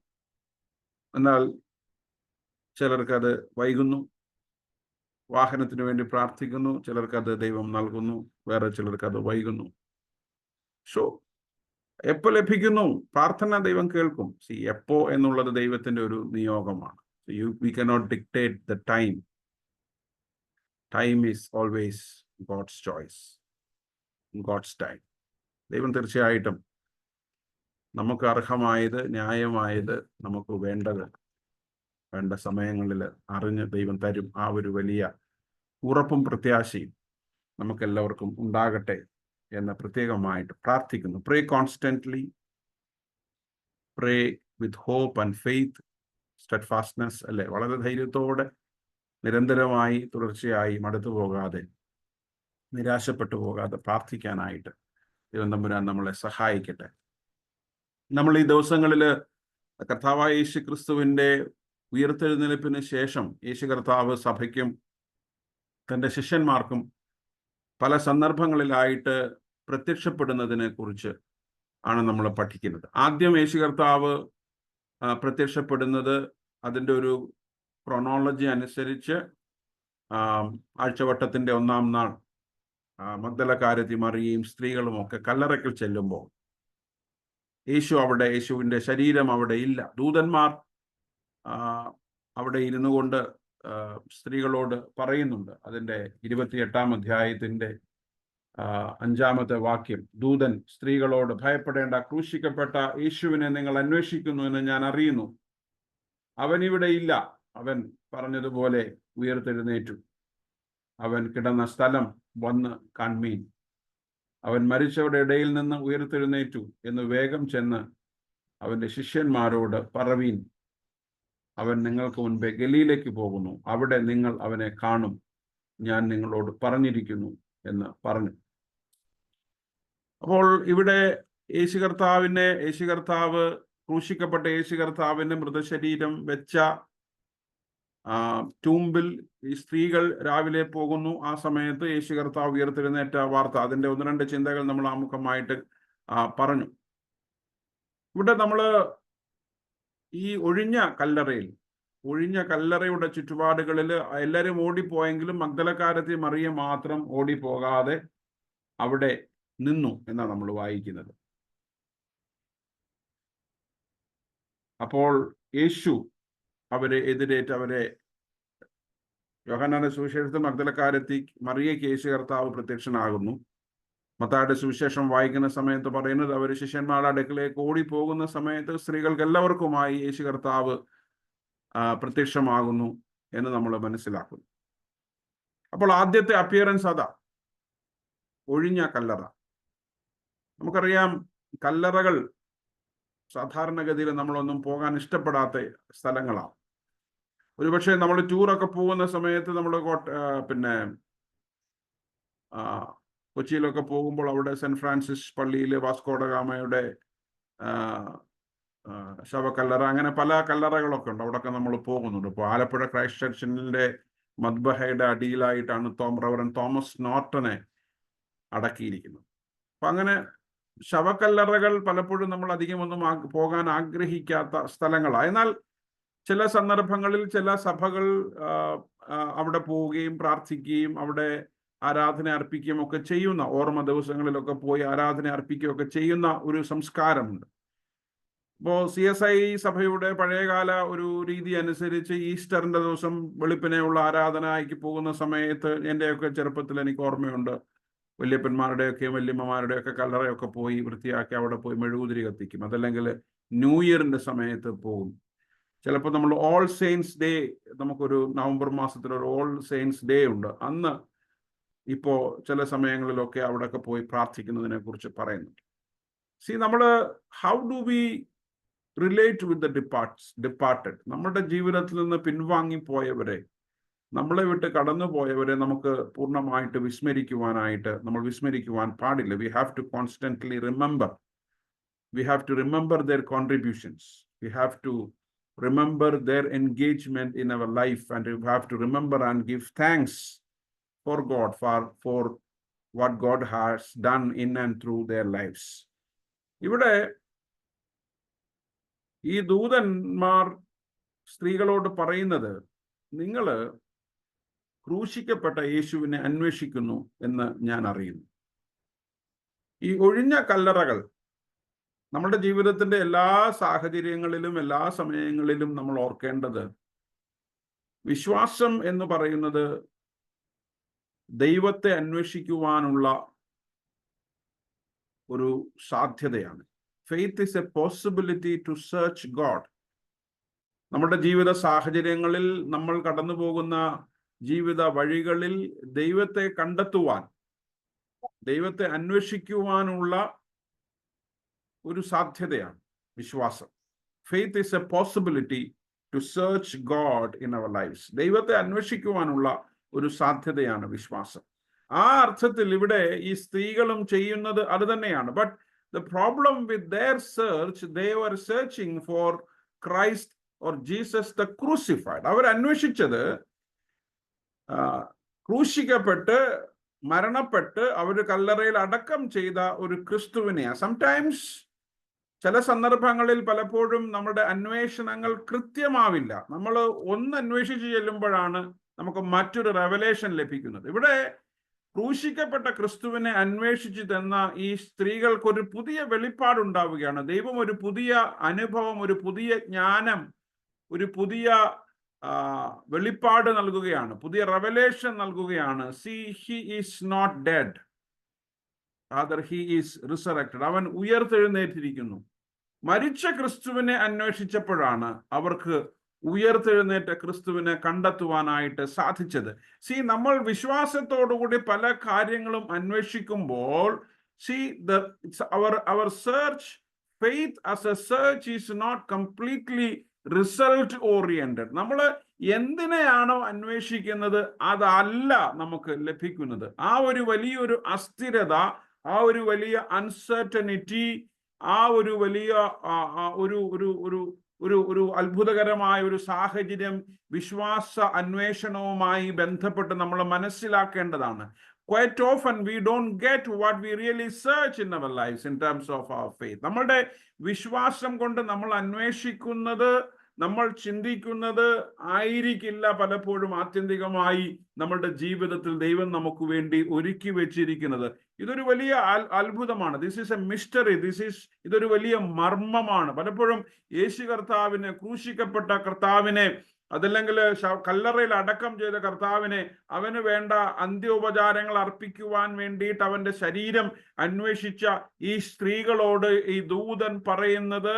എന്നാൽ ചിലർക്കത് വൈകുന്നു. വാഹനത്തിന് വേണ്ടി പ്രാർത്ഥിക്കുന്നു, ചിലർക്കത് ദൈവം നൽകുന്നു, വേറെ ചിലർക്കത് വൈകുന്നു. സോ എപ്പോൾ ലഭിക്കുന്നു പ്രാർത്ഥന ദൈവം കേൾക്കും. എപ്പോ എന്നുള്ളത് ദൈവത്തിൻ്റെ ഒരു നിയോഗമാണ്. We cannot dictate the time. Time is always God's choice, God's time. ദൈവം തീർച്ചയായിട്ടും നമുക്ക് അർഹമായത്, ന്യായമായത്, നമുക്ക് വേണ്ട സമയങ്ങളിൽ അറിഞ്ഞ് ദൈവം തരും. ആ ഒരു വലിയ ഉറപ്പും പ്രത്യാശയും നമുക്കെല്ലാവർക്കും ഉണ്ടാകട്ടെ എന്ന് പ്രത്യേകമായിട്ട് പ്രാർത്ഥിക്കുന്നു. Pray constantly, pray with hope and faith, steadfastness, അല്ലെ? വളരെ ധൈര്യത്തോടെ നിരന്തരമായി തുടർച്ചയായി മടുത്തു പോകാതെ, നിരാശപ്പെട്ടു പോകാതെ പ്രാർത്ഥിക്കാനായിട്ട് ദൈവം തമ്പുരാൻ നമ്മളെ സഹായിക്കട്ടെ. നമ്മൾ ഈ ദിവസങ്ങളിൽ കർത്താവായ യേശു ക്രിസ്തുവിൻ്റെ ഉയർത്തെഴുന്നേൽപ്പിന് ശേഷം യേശു കർത്താവ് സഭയ്ക്കും തൻ്റെ ശിഷ്യന്മാർക്കും പല സന്ദർഭങ്ങളിലായിട്ട് പ്രത്യക്ഷപ്പെടുന്നതിനെ കുറിച്ച് ആണ് നമ്മൾ പഠിക്കുന്നത്. ആദ്യം യേശു കർത്താവ് പ്രത്യക്ഷപ്പെടുന്നത് അതിൻ്റെ ഒരു ക്രോണോളജി അനുസരിച്ച് ആഴ്ചവട്ടത്തിൻ്റെ 1-ാം നാൾ മഗ്ദലക്കാരത്തി മറിയയും സ്ത്രീകളുമൊക്കെ കല്ലറയ്ക്കൽ ചെല്ലുമ്പോൾ യേശുവിൻ്റെ ശരീരം അവിടെ ഇല്ല. ദൂതന്മാർ അവിടെ ഇരുന്നു കൊണ്ട് സ്ത്രീകളോട് പറയുന്നുണ്ട്. അതിൻ്റെ 28-ാം അധ്യായത്തിൻ്റെ 5-ാമത്തെ വാക്യം, ദൂതൻ സ്ത്രീകളോട്, ഭയപ്പെടേണ്ട, ക്രൂശിക്കപ്പെട്ട യേശുവിനെ നിങ്ങൾ അന്വേഷിക്കുന്നു എന്ന് ഞാൻ അറിയുന്നു. അവൻ ഇവിടെ ഇല്ല, അവൻ പറഞ്ഞതുപോലെ ഉയർത്തെഴുന്നേറ്റു. അവൻ കിടന്ന സ്ഥലം വന്ന് കാൺമീൻ. അവൻ മരിച്ചവരുടെ ഇടയിൽ നിന്ന് ഉയർത്തെഴുന്നേറ്റു എന്ന് വേഗം ചെന്ന് അവൻ്റെ ശിഷ്യന്മാരോട് പറവീൻ. അവൻ നിങ്ങൾക്ക് മുൻപേ ഗലീലയ്ക്ക് പോകുന്നു, അവിടെ നിങ്ങൾ അവനെ കാണും, ഞാൻ നിങ്ങളോട് പറഞ്ഞിരിക്കുന്നു എന്ന് പറഞ്ഞു. അപ്പോൾ ഇവിടെ യേശു കർത്താവ് ക്രൂശിക്കപ്പെട്ട യേശു കർത്താവിൻ്റെ മൃതശരീരം വെച്ച ടൂമ്പിൽ ഈ സ്ത്രീകൾ രാവിലെ പോകുന്നു. ആ സമയത്ത് യേശു കർത്താവ് ഉയർത്തെഴുന്നേറ്റ വാർത്ത, അതിൻ്റെ 1-2 ചിന്തകൾ നമ്മൾ ആമുഖമായിട്ട് പറഞ്ഞു. ഇവിടെ നമ്മൾ ഈ ഒഴിഞ്ഞ കല്ലറയുടെ ചുറ്റുപാടുകളിൽ എല്ലാവരും ഓടിപ്പോയെങ്കിലും മഗ്ദലക്കാരത്തി മറിയ മാത്രം ഓടിപ്പോകാതെ അവിടെ നിന്നു എന്നാണ് നമ്മൾ വായിക്കുന്നത്. അപ്പോൾ യേശു അവരെ എതിരേറ്റ് യോഹന്നാന്റെ സുവിശേഷത്തിൽ മഗ്ദലക്കാരത്തി മറിയയ്ക്ക് യേശു കർത്താവ് പ്രത്യക്ഷനാകുന്നു. മത്തായിയുടെ സുവിശേഷം വായിക്കുന്ന സമയത്ത് പറയുന്നത് അവർ ശിഷ്യന്മാരുടെ അടുക്കലേക്ക് ഓടിപ്പോകുന്ന സമയത്ത് സ്ത്രീകൾക്ക് എല്ലാവർക്കുമായി യേശു കർത്താവ് പ്രത്യക്ഷമാകുന്നു എന്ന് നമ്മൾ മനസ്സിലാക്കുന്നു. അപ്പോൾ ആദ്യത്തെ അപ്പിയറൻസ് അതാ, ഒഴിഞ്ഞ കല്ലറ. നമുക്കറിയാം, കല്ലറകൾ സാധാരണഗതിയിൽ നമ്മളൊന്നും പോകാൻ ഇഷ്ടപ്പെടാത്ത സ്ഥലങ്ങളാണ്. ഒരുപക്ഷെ നമ്മൾ ടൂറൊക്കെ പോകുന്ന സമയത്ത് നമ്മൾ കൊച്ചിയിലൊക്കെ പോകുമ്പോൾ അവിടെ സെന്റ് ഫ്രാൻസിസ് പള്ളിയിൽ വാസ്കോഡ ഗാമയുടെ ശവക്കല്ലറ, അങ്ങനെ പല കല്ലറകളൊക്കെ ഉണ്ട്, അവിടെയൊക്കെ നമ്മൾ പോകുന്നുണ്ട്. ഇപ്പോൾ ആലപ്പുഴ ക്രൈസ്റ്റ് ചർച്ചിന്റെ മദ്ബഹയുടെ അടിയിലായിട്ടാണ് റവറൻ തോമസ് നോർട്ടനെ അടക്കിയിരിക്കുന്നത്. അപ്പം അങ്ങനെ ശവക്കല്ലറകൾ പലപ്പോഴും നമ്മൾ അധികമൊന്നും പോകാൻ ആഗ്രഹിക്കാത്ത സ്ഥലങ്ങളാണ്. എന്നാൽ ചില സന്ദർഭങ്ങളിൽ ചില സഭകൾ അവിടെ പോവുകയും പ്രാർത്ഥിക്കുകയും അവിടെ ആരാധന അർപ്പിക്കുകയും ഒക്കെ ചെയ്യുന്ന, ഓർമ്മ ദിവസങ്ങളിലൊക്കെ പോയി ആരാധന അർപ്പിക്കുകയൊക്കെ ചെയ്യുന്ന ഒരു സംസ്കാരമുണ്ട്. ഇപ്പോൾ CSI സഭയുടെ പഴയകാല ഒരു രീതി അനുസരിച്ച് ഈസ്റ്ററിന്റെ ദിവസം വെളുപ്പിനെയുള്ള ആരാധനയ്ക്ക് പോകുന്ന സമയത്ത് എൻ്റെയൊക്കെ ചെറുപ്പത്തിൽ എനിക്ക് ഓർമ്മയുണ്ട്, വല്യപ്പന്മാരുടെയൊക്കെയും വല്യമ്മമാരുടെയൊക്കെ കല്ലറയൊക്കെ പോയി വൃത്തിയാക്കി അവിടെ പോയി മെഴുകുതിരി കത്തിക്കും. അതല്ലെങ്കിൽ ന്യൂ ഇയറിന്റെ സമയത്ത് പോകും. ചിലപ്പോൾ നമ്മൾ ഓൾ സെയിൻസ് ഡേ, നമുക്കൊരു നവംബർ മാസത്തിൽ ഒരു ഓൾ സെയിൻസ് ഡേ ഉണ്ട്, അന്ന് ഇപ്പോൾ ചില സമയങ്ങളിലൊക്കെ അവിടെയൊക്കെ പോയി പ്രാർത്ഥിക്കുന്നതിനെ കുറിച്ച് പറയുന്നുണ്ട്. നമ്മൾ how do we relate with the departed? നമ്മുടെ ജീവിതത്തിൽ നിന്ന് പിൻവാങ്ങിപ്പോയവരെ, നമ്മളെ വിട്ട് കടന്നുപോയവരെ നമുക്ക് പൂർണ്ണമായിട്ട് വിസ്മരിക്കുവാൻ പാടില്ല. We have to constantly remember. We have to remember their contributions. We have to remember their engagement in our life, and we have to remember and give thanks for God for what God has done in and through their lives. ഇവിടെ ഈ ദൂതന്മാർ സ്ത്രീകളോട് പറയുന്നത്, നിങ്ങൾ ക്രൂശിക്കപ്പെട്ട യേശുവിനെ അന്വേഷിക്കുന്നു എന്ന് ഞാൻ അറിയുന്നു. ഈ ഒഴിഞ്ഞ കല്ലറകൾ നമ്മുടെ ജീവിതത്തിന്റെ എല്ലാ സാഹചര്യങ്ങളിലും എല്ലാ സമയങ്ങളിലും നമ്മൾ ഓർക്കേണ്ടത്, വിശ്വാസം എന്ന് പറയുന്നത് ദൈവത്തെ അന്വേഷിക്കുവാനുള്ള ഒരു സാധ്യതയാണ്. Faith is a possibility to search God. നമ്മുടെ ജീവിത സാഹചര്യങ്ങളിൽ, നമ്മൾ കടന്നു പോകുന്ന ജീവിത വഴികളിൽ ദൈവത്തെ കണ്ടെത്തുവാൻ, ദൈവത്തെ അന്വേഷിക്കുവാനുള്ള ഒരു സാധ്യതയാണ് വിശ്വാസം. Faith is a possibility to search God in our lives. ദൈവത്തെ അന്വേഷിക്കുവാനുള്ള ഒരു സാധ്യതയാണ് വിശ്വാസം. ആ അർത്ഥത്തിൽ ഇവിടെ ഈ സ്ത്രീകളും ചെയ്യുന്നത് അത് തന്നെയാണ്. But the problem with their search, they were searching for Christ or Jesus the crucified. അവർ അന്വേഷിച്ചത് ക്രൂശിക്കപ്പെട്ട് മരണപ്പെട്ട് അവർ കല്ലറയിൽ അടക്കം ചെയ്ത ഒരു ക്രിസ്തുവിനെയാണ്. സംടൈംസ്, ചില സന്ദർഭങ്ങളിൽ പലപ്പോഴും നമ്മുടെ അന്വേഷണങ്ങൾ കൃത്യമാവില്ല. നമ്മൾ ഒന്ന് അന്വേഷിച്ച് ചെല്ലുമ്പോഴാണ് നമുക്ക് മറ്റൊരു റെവലേഷൻ ലഭിക്കുന്നത്. ഇവിടെ ക്രൂശിക്കപ്പെട്ട ക്രിസ്തുവിനെ അന്വേഷിച്ച് തന്ന ഈ സ്ത്രീകൾക്ക് ഒരു പുതിയ വെളിപ്പാടുണ്ടാവുകയാണ്. ദൈവം ഒരു പുതിയ അനുഭവം, ഒരു പുതിയ ജ്ഞാനം, ഒരു പുതിയ വെളിപ്പാട് നൽകുകയാണ്, പുതിയ റെവലേഷൻ നൽകുകയാണ്. He is not dead, rather he is resurrected. അവൻ ഉയർത്തെഴുന്നേറ്റിരിക്കുന്നു. മരിച്ച ക്രിസ്തുവിനെ അന്വേഷിച്ചപ്പോഴാണ് അവർക്ക് ഉയർത്തെഴുന്നേറ്റ ക്രിസ്തുവിനെ കണ്ടെത്തുവാനായിട്ട് സാധിച്ചത്. നമ്മൾ വിശ്വാസത്തോടുകൂടി പല കാര്യങ്ങളും അന്വേഷിക്കുമ്പോൾ our search, faith as a search is not completely result oriented. നമ്മൾ എന്തിനെയാണോ അന്വേഷിക്കുന്നത് അതല്ല നമുക്ക് ലഭിക്കുന്നത്. ആ ഒരു വലിയൊരു അസ്ഥിരത, ആ ഒരു വലിയ അൺസർട്ടനിറ്റി, ആ ഒരു വലിയ ഒരു അത്ഭുതകരമായ ഒരു സാഹചര്യം വിശ്വാസ അന്വേഷണവുമായി ബന്ധപ്പെട്ട് നമ്മൾ മനസ്സിലാക്കേണ്ടതാണ്. Quite often we don't get what we really search in our lives in terms of our faith. നമ്മളുടെ വിശ്വാസം കൊണ്ട് നമ്മൾ അന്വേഷിക്കുന്നത്, നമ്മൾ ചിന്തിക്കുന്നത് ആയിരിക്കില്ല പലപ്പോഴും ആത്യന്തികമായി നമ്മളുടെ ജീവിതത്തിൽ ദൈവം നമുക്ക് വേണ്ടി ഒരുക്കി വെച്ചിരിക്കുന്നത്. ഇതൊരു വലിയ അത്ഭുതമാണ്. This is A mystery. ഇതൊരു വലിയ മർമ്മമാണ്. പലപ്പോഴും യേശു കർത്താവിനെ, ക്രൂശിക്കപ്പെട്ട കർത്താവിനെ, അതല്ലെങ്കിൽ കല്ലറയിൽ അടക്കം ചെയ്ത കർത്താവിനെ, അവന് വേണ്ട അന്ത്യോപചാരങ്ങൾ അർപ്പിക്കുവാൻ വേണ്ടിയിട്ട് അവന്റെ ശരീരം അന്വേഷിച്ച ഈ സ്ത്രീകളോട് ഈ ദൂതൻ പറയുന്നത്,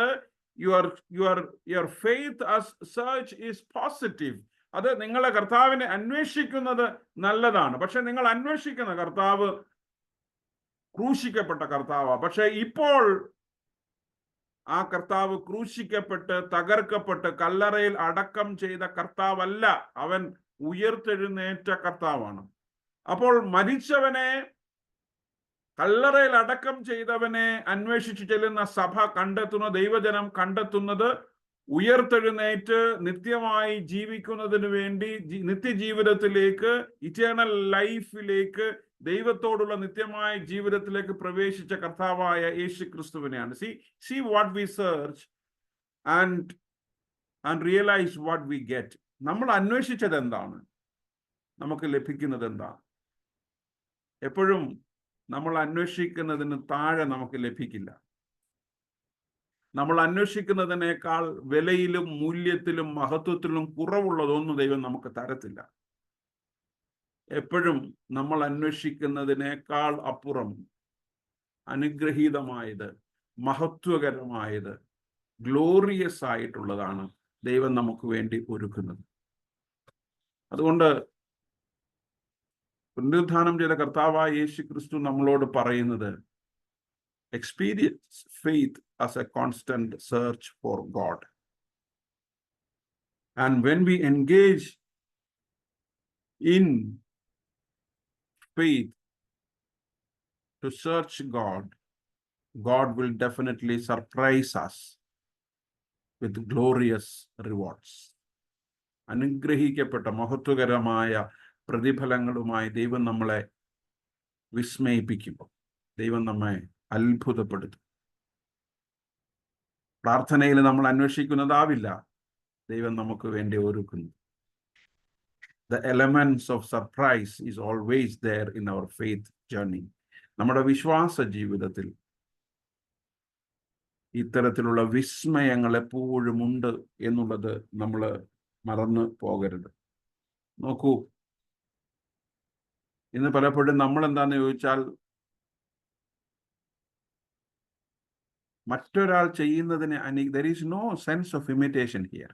your faith as search is positive. അത് നിങ്ങളെ കർത്താവിനെ അന്വേഷിക്കുന്നത് നല്ലതാണ്. പക്ഷെ നിങ്ങൾ അന്വേഷിക്കുന്ന കർത്താവ് ക്രൂശിക്കപ്പെട്ട കർത്താവാണ്. പക്ഷെ ഇപ്പോൾ ആ കർത്താവ് ക്രൂശിക്കപ്പെട്ട് തകർക്കപ്പെട്ട് കല്ലറയിൽ അടക്കം ചെയ്ത കർത്താവല്ല, അവൻ ഉയർത്തെഴുന്നേറ്റ കർത്താവാണ്. അപ്പോൾ മരിച്ചവനെ, കല്ലറയിൽ അടക്കം ചെയ്തവനെ അന്വേഷിച്ചു ചെല്ലുന്ന സഭ കണ്ടെത്തുന്ന, ദൈവജനം കണ്ടെത്തുന്നത് ഉയർത്തെഴുന്നേറ്റ് നിത്യമായി ജീവിക്കുന്നതിന് വേണ്ടി, നിത്യജീവിതത്തിലേക്ക്, ഇറ്റേണൽ ലൈഫിലേക്ക്, ദൈവത്തോടുള്ള നിത്യമായ ജീവിതത്തിലേക്ക് പ്രവേശിച്ച കർത്താവായ യേശു ക്രിസ്തുവിനെയാണ്. See what we search and realize what we get. നമ്മൾ അന്വേഷിച്ചത് എന്താണ്, നമുക്ക് ലഭിക്കുന്നത് എന്താണ്? എപ്പോഴും നമ്മൾ അന്വേഷിക്കുന്നതിന് താഴെ നമുക്ക് ലഭിക്കില്ല. നമ്മൾ അന്വേഷിക്കുന്നതിനേക്കാൾ വിലയിലും മൂല്യത്തിലും മഹത്വത്തിലും കുറവുള്ളതൊന്നും ദൈവം നമുക്ക് തരത്തില്ല. എപ്പോഴും നമ്മൾ അന്വേഷിക്കുന്നതിനേക്കാൾ അപ്പുറം അനുഗ്രഹീതമായത്, മഹത്വകരമായത്, ഗ്ലോറിയസ് ആയിട്ടുള്ളതാണ് ദൈവം നമുക്ക് വേണ്ടി ഒരുക്കുന്നത്. അതുകൊണ്ട് പുനരുത്ഥാനം ചെയ്ത കർത്താവായ യേശു ക്രിസ്തു നമ്മളോട് പറയുന്നത്, experience faith as a constant search for God. And when we engage in faith to search God, God will definitely surprise us with glorious rewards. അനുഗ്രഹിക്കപ്പെട്ട മഹത്വകരമായ പ്രതിഫലങ്ങളുമായി ദൈവം നമ്മളെ വിസ്മയിപ്പിക്കുമ്പോൾ, ദൈവം നമ്മെ അത്ഭുതപ്പെടുത്തും. പ്രാർത്ഥനയിൽ നമ്മൾ അന്വേഷിക്കുന്നതാവില്ല ദൈവം നമുക്ക് വേണ്ടി ഒരുക്കുന്നു. The elements of surprise is always there in our faith journey. നമ്മുടെ വിശ്വാസ ജീവിതത്തിൽ ഇത്തരത്തിലുള്ള വിസ്മയങ്ങൾ എപ്പോഴും ഉണ്ട് എന്നുള്ളത് നമ്മൾ മറന്നു പോകരുത്. നോക്കൂ, ഇന്ന് പലപ്പോഴും നമ്മൾ എന്താന്ന് ചോദിച്ചാൽ, മറ്റൊരാൾ ചെയ്യുന്നതിന് there is no sense of imitation here.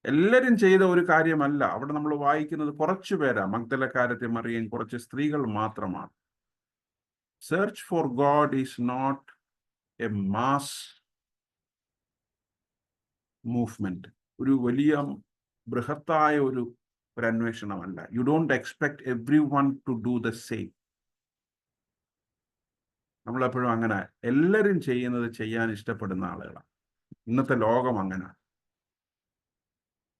എല്ലാവരും ചെയ്ത ഒരു കാര്യമല്ല അവിടെ നമ്മൾ വായിക്കുന്നത്. കുറച്ചു പേരാ, മഗ്ദലക്കാരത്തെ മറിയം, കുറച്ച് സ്ത്രീകൾ മാത്രമാണ്. Search for God is not a mass movement, ഒരു വലിയ ബൃഹത്തായ ഒരു അന്വേഷണമല്ല. You don't expect everyone to do the same. നമ്മളെപ്പോഴും അങ്ങനെ എല്ലാവരും ചെയ്യുന്നത് ചെയ്യാൻ ഇഷ്ടപ്പെടുന്ന ആളുകളാണ്. ഇന്നത്തെ ലോകം അങ്ങനെ.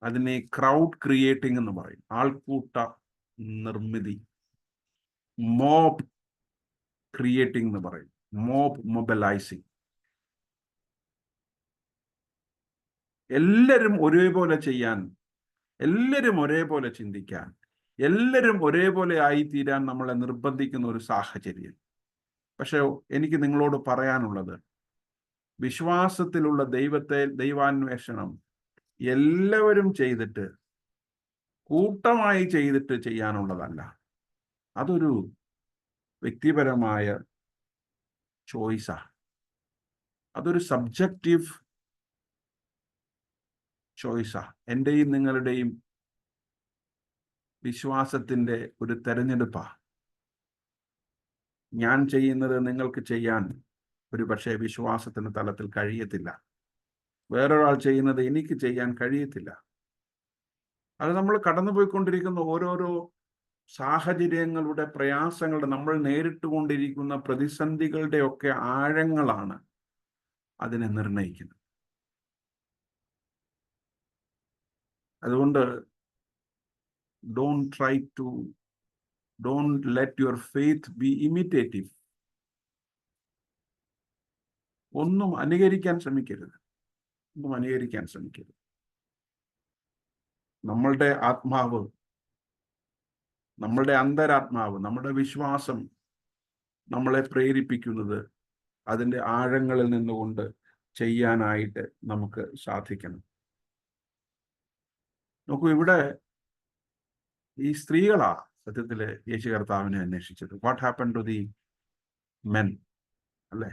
അതിനെ ക്രൗഡ് ക്രിയേറ്റിംഗ് എന്ന് പറയും, ആൾക്കൂട്ട നിർമ്മിതി. മോബ് ക്രിയേറ്റിംഗ് എന്ന് പറയും, മോബ് മൊബിലൈസിങ്. എല്ലാവരും ഒരേപോലെ ചെയ്യാൻ, എല്ലാവരും ഒരേപോലെ ചിന്തിക്കാൻ, എല്ലാവരും ഒരേപോലെ ആയിത്തീരാൻ നമ്മളെ നിർബന്ധിക്കുന്ന ഒരു സാഹചര്യം. പക്ഷെ എനിക്ക് നിങ്ങളോട് പറയാനുള്ളത്, വിശ്വാസത്തിലുള്ള ദൈവാന്വേഷണം എല്ലാവരും ചെയ്തിട്ട്, കൂട്ടമായി ചെയ്തിട്ട് ചെയ്യാനുള്ളതല്ല. അതൊരു വ്യക്തിപരമായ ചോയ്സാ. അതൊരു സബ്ജക്റ്റീവ് ചോയ്സാ, എൻ്റെയും നിങ്ങളുടെയും വിശ്വാസത്തിൻ്റെ ഒരു തെരഞ്ഞെടുപ്പാ. ഞാൻ ചെയ്യുന്നത് നിങ്ങൾക്ക് ചെയ്യാൻ ഒരു പക്ഷേ വിശ്വാസത്തിന് തലത്തിൽ കഴിയത്തില്ല. വേറൊരാൾ ചെയ്യുന്നത് എനിക്ക് ചെയ്യാൻ കഴിയത്തില്ല. അത് നമ്മൾ കടന്നുപോയിക്കൊണ്ടിരിക്കുന്ന ഓരോരോ സാഹചര്യങ്ങളുടെ, പ്രയാസങ്ങളുടെ, നമ്മൾ നേരിട്ടുകൊണ്ടിരിക്കുന്ന പ്രതിസന്ധികളുടെ ഒക്കെ ആഴങ്ങളാണ് അതിനെ നിർണയിക്കുന്നത്. അതുകൊണ്ട് don't let your faith be imitative. ഒന്നും അനുകരിക്കാൻ ശ്രമിക്കരുത്. നമ്മളുടെ ആത്മാവ്, നമ്മളുടെ അന്തരാത്മാവ്, നമ്മുടെ വിശ്വാസം നമ്മളെ പ്രേരിപ്പിക്കുന്നത് അതിൻ്റെ ആഴങ്ങളിൽ നിന്നുകൊണ്ട് ചെയ്യാനായിട്ട് നമുക്ക് സാധിക്കണം. നോക്കൂ, ഇവിടെ ഈ സ്ത്രീകളാ സത്യത്തില് യേശു കർത്താവിനെ അന്വേഷിച്ചത്. What happen to the men? അല്ലേ,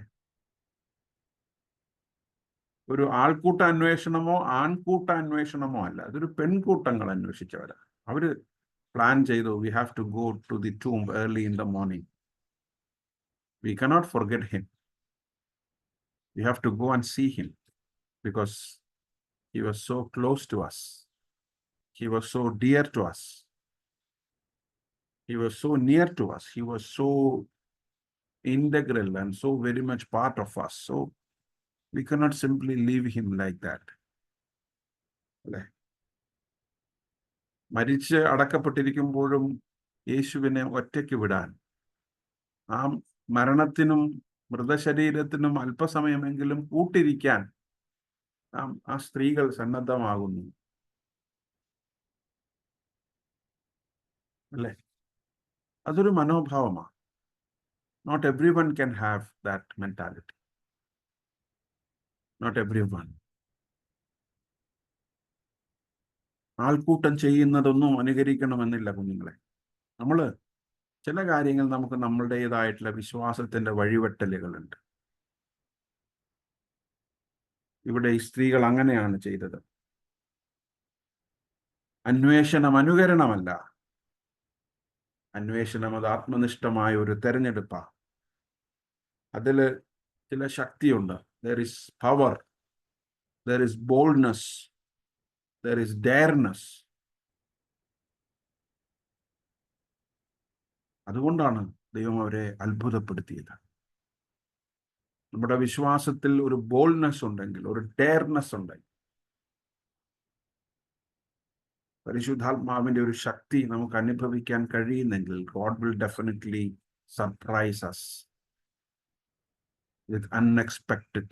ഒരു ആൾക്കൂട്ട അന്വേഷണമോ ആൺകൂട്ട അന്വേഷണമോ അല്ല, അതൊരു പെൺകൂട്ടങ്ങൾ അന്വേഷിച്ചവരാ. അവര് പ്ലാൻ ചെയ്തു, we have to go to the tomb early in the morning. We cannot forget him. We have to go and see him because he was so close to us. He was so dear to us. He was so near to us. He was so integral and so very much part of us. So we cannot simply leave him like that. മരിച്ച് അടക്കപ്പെട്ടിരിക്കുമ്പോഴും യേശുവിനെ ഒറ്റയ്ക്ക് വിടാൻ, ആ മരണത്തിനും മൃതശരീരത്തിനും അല്പസമയമെങ്കിലും കൂട്ടിരിക്കാൻ ആ സ്ത്രീകൾ സന്നദ്ധമാകുന്നു. അല്ലേ, അതൊരു മനോഭാവമാണ്. Not everyone can have that mentality. Not everyone. ആൾക്കൂട്ടം ചെയ്യുന്നതൊന്നും അനുകരിക്കണമെന്നില്ല കുഞ്ഞുങ്ങളെ. ചില കാര്യങ്ങൾ നമുക്ക് നമ്മളുടേതായിട്ടുള്ള വിശ്വാസത്തിന്റെ വഴിവെട്ടലുകളുണ്ട്. ഇവിടെ ഈ സ്ത്രീകൾ അങ്ങനെയാണ് ചെയ്തത്. അന്വേഷണം അനുകരണമല്ല, അന്വേഷണം അത് ആത്മനിഷ്ഠമായ ഒരു തെരഞ്ഞെടുപ്പാണ്. അതിൽ ചില ശക്തിയുണ്ട്. There is power, there is boldness, there is dareness. അതുകൊണ്ടാണ് ദൈവം അവരെ അത്ഭുതപ്പെടുത്തിയത്. നമ്മുടെ വിശ്വാസത്തിൽ ഒരു ബോൾഡ്നെസ് ഉണ്ടെങ്കിൽ, ഒരു ഡെയർനെസ് ഉണ്ടെങ്കിൽ, പരിശുദ്ധാത്മാവിന്റെ ഒരു ശക്തി നമുക്ക് അനുഭവിക്കാൻ കഴിയുന്നെങ്കിൽ, God will definitely surprise us with unexpected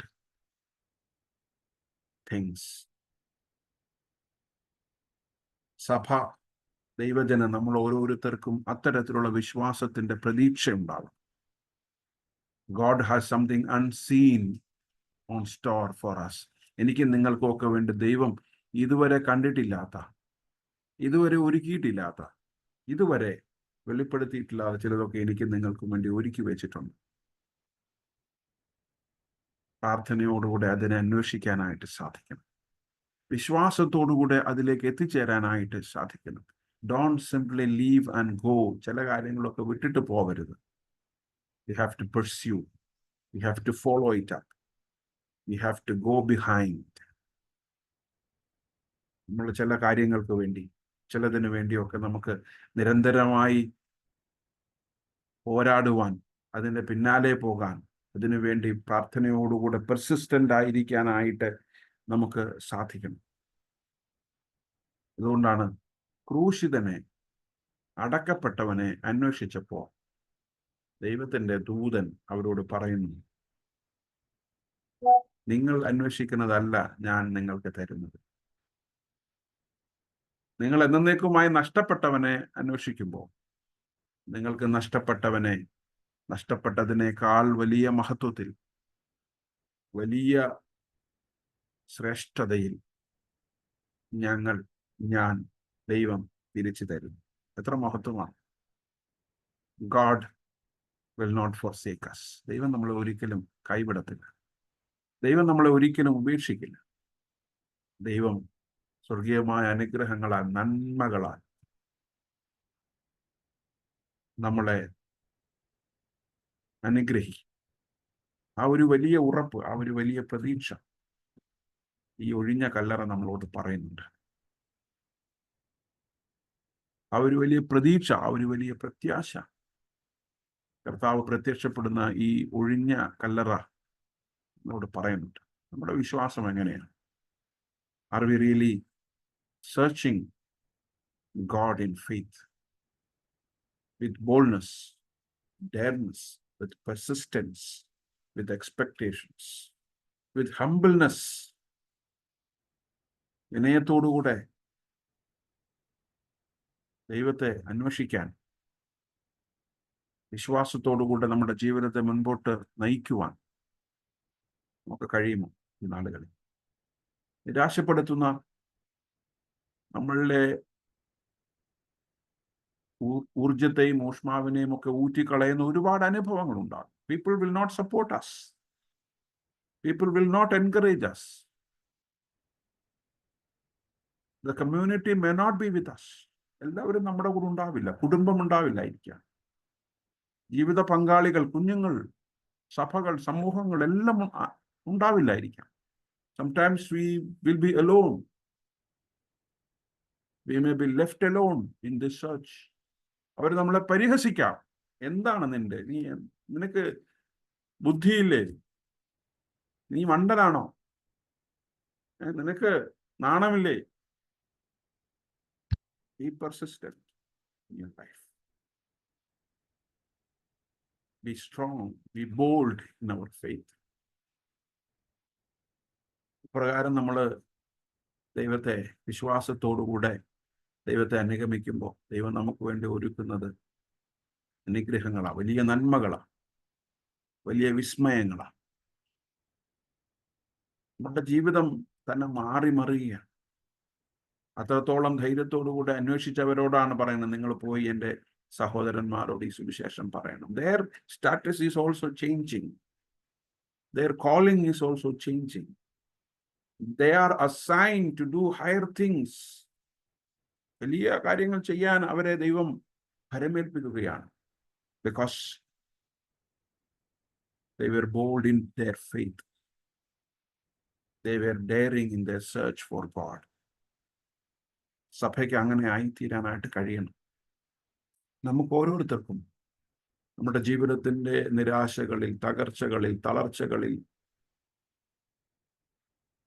things. സഭ, ദൈവജനം, നമ്മൾ ഓരോരുത്തർക്കും അത്തരത്തിലുള്ള വിശ്വാസത്തിന്റെ പ്രതീക്ഷ ഉണ്ടാകും. God has something unseen on store for us. എനിക്ക് നിങ്ങൾക്കൊക്കെ വേണ്ടി ദൈവം ഇതുവരെ കണ്ടിട്ടില്ലാത്ത, ഇതുവരെ ഒരുക്കിയിട്ടില്ലാത്ത, ഇതുവരെ വെളിപ്പെടുത്തിയിട്ടില്ലാത്ത ചിലതൊക്കെ എനിക്ക് നിങ്ങൾക്കും വേണ്ടി ഒരുക്കി വെച്ചിട്ടുണ്ട്. പ്രാർത്ഥനയോടുകൂടെ അതിനെ അന്വേഷിക്കാനായിട്ട് സാധിക്കണം. വിശ്വാസത്തോടുകൂടെ അതിലേക്ക് എത്തിച്ചേരാനായിട്ട് സാധിക്കണം. Don't simply leave and go. ചില കാര്യങ്ങളൊക്കെ വിട്ടിട്ട് പോകരുത്. We have to pursue. We have to follow it up. We have to go behind. നമ്മൾ ചില കാര്യങ്ങൾക്ക് വേണ്ടി, ചിലതിനു വേണ്ടിയൊക്കെ നമുക്ക് നിരന്തരമായി പോരാടുവാൻ, അതിൻ്റെ പിന്നാലെ പോകാൻ, അതിനുവേണ്ടി പ്രാർത്ഥനയോടുകൂടെ പെർസിസ്റ്റന്റ് ആയിരിക്കാനായിട്ട് നമുക്ക് സാധിക്കണം. അതുകൊണ്ടാണ് ക്രൂശിതനെ, അടക്കപ്പെട്ടവനെ അന്വേഷിച്ചപ്പോ ദൈവത്തിന്റെ ദൂതൻ അവരോട് പറയുന്നു, നിങ്ങൾ അന്വേഷിക്കുന്നതല്ല ഞാൻ നിങ്ങൾക്ക് തരുന്നത്. നിങ്ങൾ എന്നേക്കുമായി നഷ്ടപ്പെട്ടവനെ അന്വേഷിക്കുമ്പോൾ നിങ്ങൾക്ക് നഷ്ടപ്പെട്ടതിനേക്കാൾ വലിയ മഹത്വത്തിൽ, വലിയ ശ്രേഷ്ഠതയിൽ ഞാൻ ദൈവം തിരിച്ചു തരും. എത്ര മഹത്വമാണ്! God will not forsake us. ദൈവം നമ്മളെ ഒരിക്കലും കൈവിടത്തില്ല. ദൈവം നമ്മളെ ഒരിക്കലും ഉപേക്ഷിക്കില്ല. ദൈവം സ്വർഗീയമായ അനുഗ്രഹങ്ങളാൽ, നന്മകളാൽ നമ്മളെ അനുഗ്രഹിക്കും. ആ ഒരു വലിയ ഉറപ്പ്, ആ ഒരു വലിയ പ്രതീക്ഷ ഈ ഒഴിഞ്ഞ കല്ലറ നമ്മളോട് പറയുന്നുണ്ട്. ആ ഒരു വലിയ പ്രതീക്ഷ, ആ ഒരു വലിയ പ്രത്യാശ കർത്താവ് പ്രത്യക്ഷപ്പെടുന്ന ഈ ഒഴിഞ്ഞ കല്ലറ നമ്മളോട് പറയുന്നുണ്ട്. നമ്മുടെ വിശ്വാസം എങ്ങനെയാണ്? Are we really searching God in faith, with boldness, dareness, with persistence, with expectations, with humbleness? വിനയത്തോടുകൂടെ ദൈവത്തെ അന്വേഷിക്കാൻ, വിശ്വാസത്തോടുകൂടെ നമ്മുടെ ജീവിതത്തെ മുൻപോട്ട് നയിക്കുവാൻ നമുക്ക് കഴിയുമോ ഈ നാളുകളിൽ? നിരാശപ്പെടുത്തുന്ന, നമ്മളുടെ ഊർജത്തെയും ഊഷ്മാവിനെയും ഒക്കെ ഊറ്റിക്കളയുന്ന ഒരുപാട് അനുഭവങ്ങൾ ഉണ്ടാകും. People will not support us. People will not encourage us. The community may not be with us. എല്ലാവരും നമ്മുടെ കൂടെ ഉണ്ടാവില്ല. കുടുംബം ഉണ്ടാവില്ലായിരിക്കാം. ജീവിത പങ്കാളികൾ, കുഞ്ഞുങ്ങൾ, സഭകൾ, സമൂഹങ്ങൾ എല്ലാം ഉണ്ടാവില്ലായിരിക്കാം. Sometimes we will be alone. We may be left alone in this search. അവർ നമ്മളെ പരിഹസിക്കാം. എന്താണ് നിനക്ക് ബുദ്ധിയില്ലേ? നീ മണ്ടനാണോ? നിനക്ക് നാണമില്ലേ? Be persistent in your life. Be strong, be bold in our faith. പ്രകാരം നമ്മൾ ദൈവത്തെ വിശ്വാസത്തോടുകൂടെ ദൈവത്തെ അനുഗമിക്കുമ്പോൾ ദൈവം നമുക്ക് വേണ്ടി ഒരുക്കുന്നത് അനുഗ്രഹങ്ങളാണ്, വലിയ നന്മകളാണ്, വലിയ വിസ്മയങ്ങളാണ്. നമ്മുടെ ജീവിതം തന്നെ മാറി മറിയുകയാണ്. അത്രത്തോളം ധൈര്യത്തോടുകൂടെ അന്വേഷിച്ചവരോടാണ് പറയുന്നത്, നിങ്ങൾ പോയി എൻ്റെ സഹോദരന്മാരോട് ഈ സുവിശേഷം പറയണം. Their status is also changing. Their calling is also changing. They are assigned to do higher things. വലിയ കാര്യങ്ങൾ ചെയ്യാൻ അവരെ ദൈവം ഭരമേൽപ്പിക്കുകയാണ്. Because they were bold in their faith. They were daring in their search for God. സഭയ്ക്ക് അങ്ങനെ ആയിത്തീരാനായിട്ട് കഴിയണം. നമുക്ക് ഓരോരുത്തർക്കും നമ്മുടെ ജീവിതത്തിൻ്റെ നിരാശകളിൽ, തകർച്ചകളിൽ, തളർച്ചകളിൽ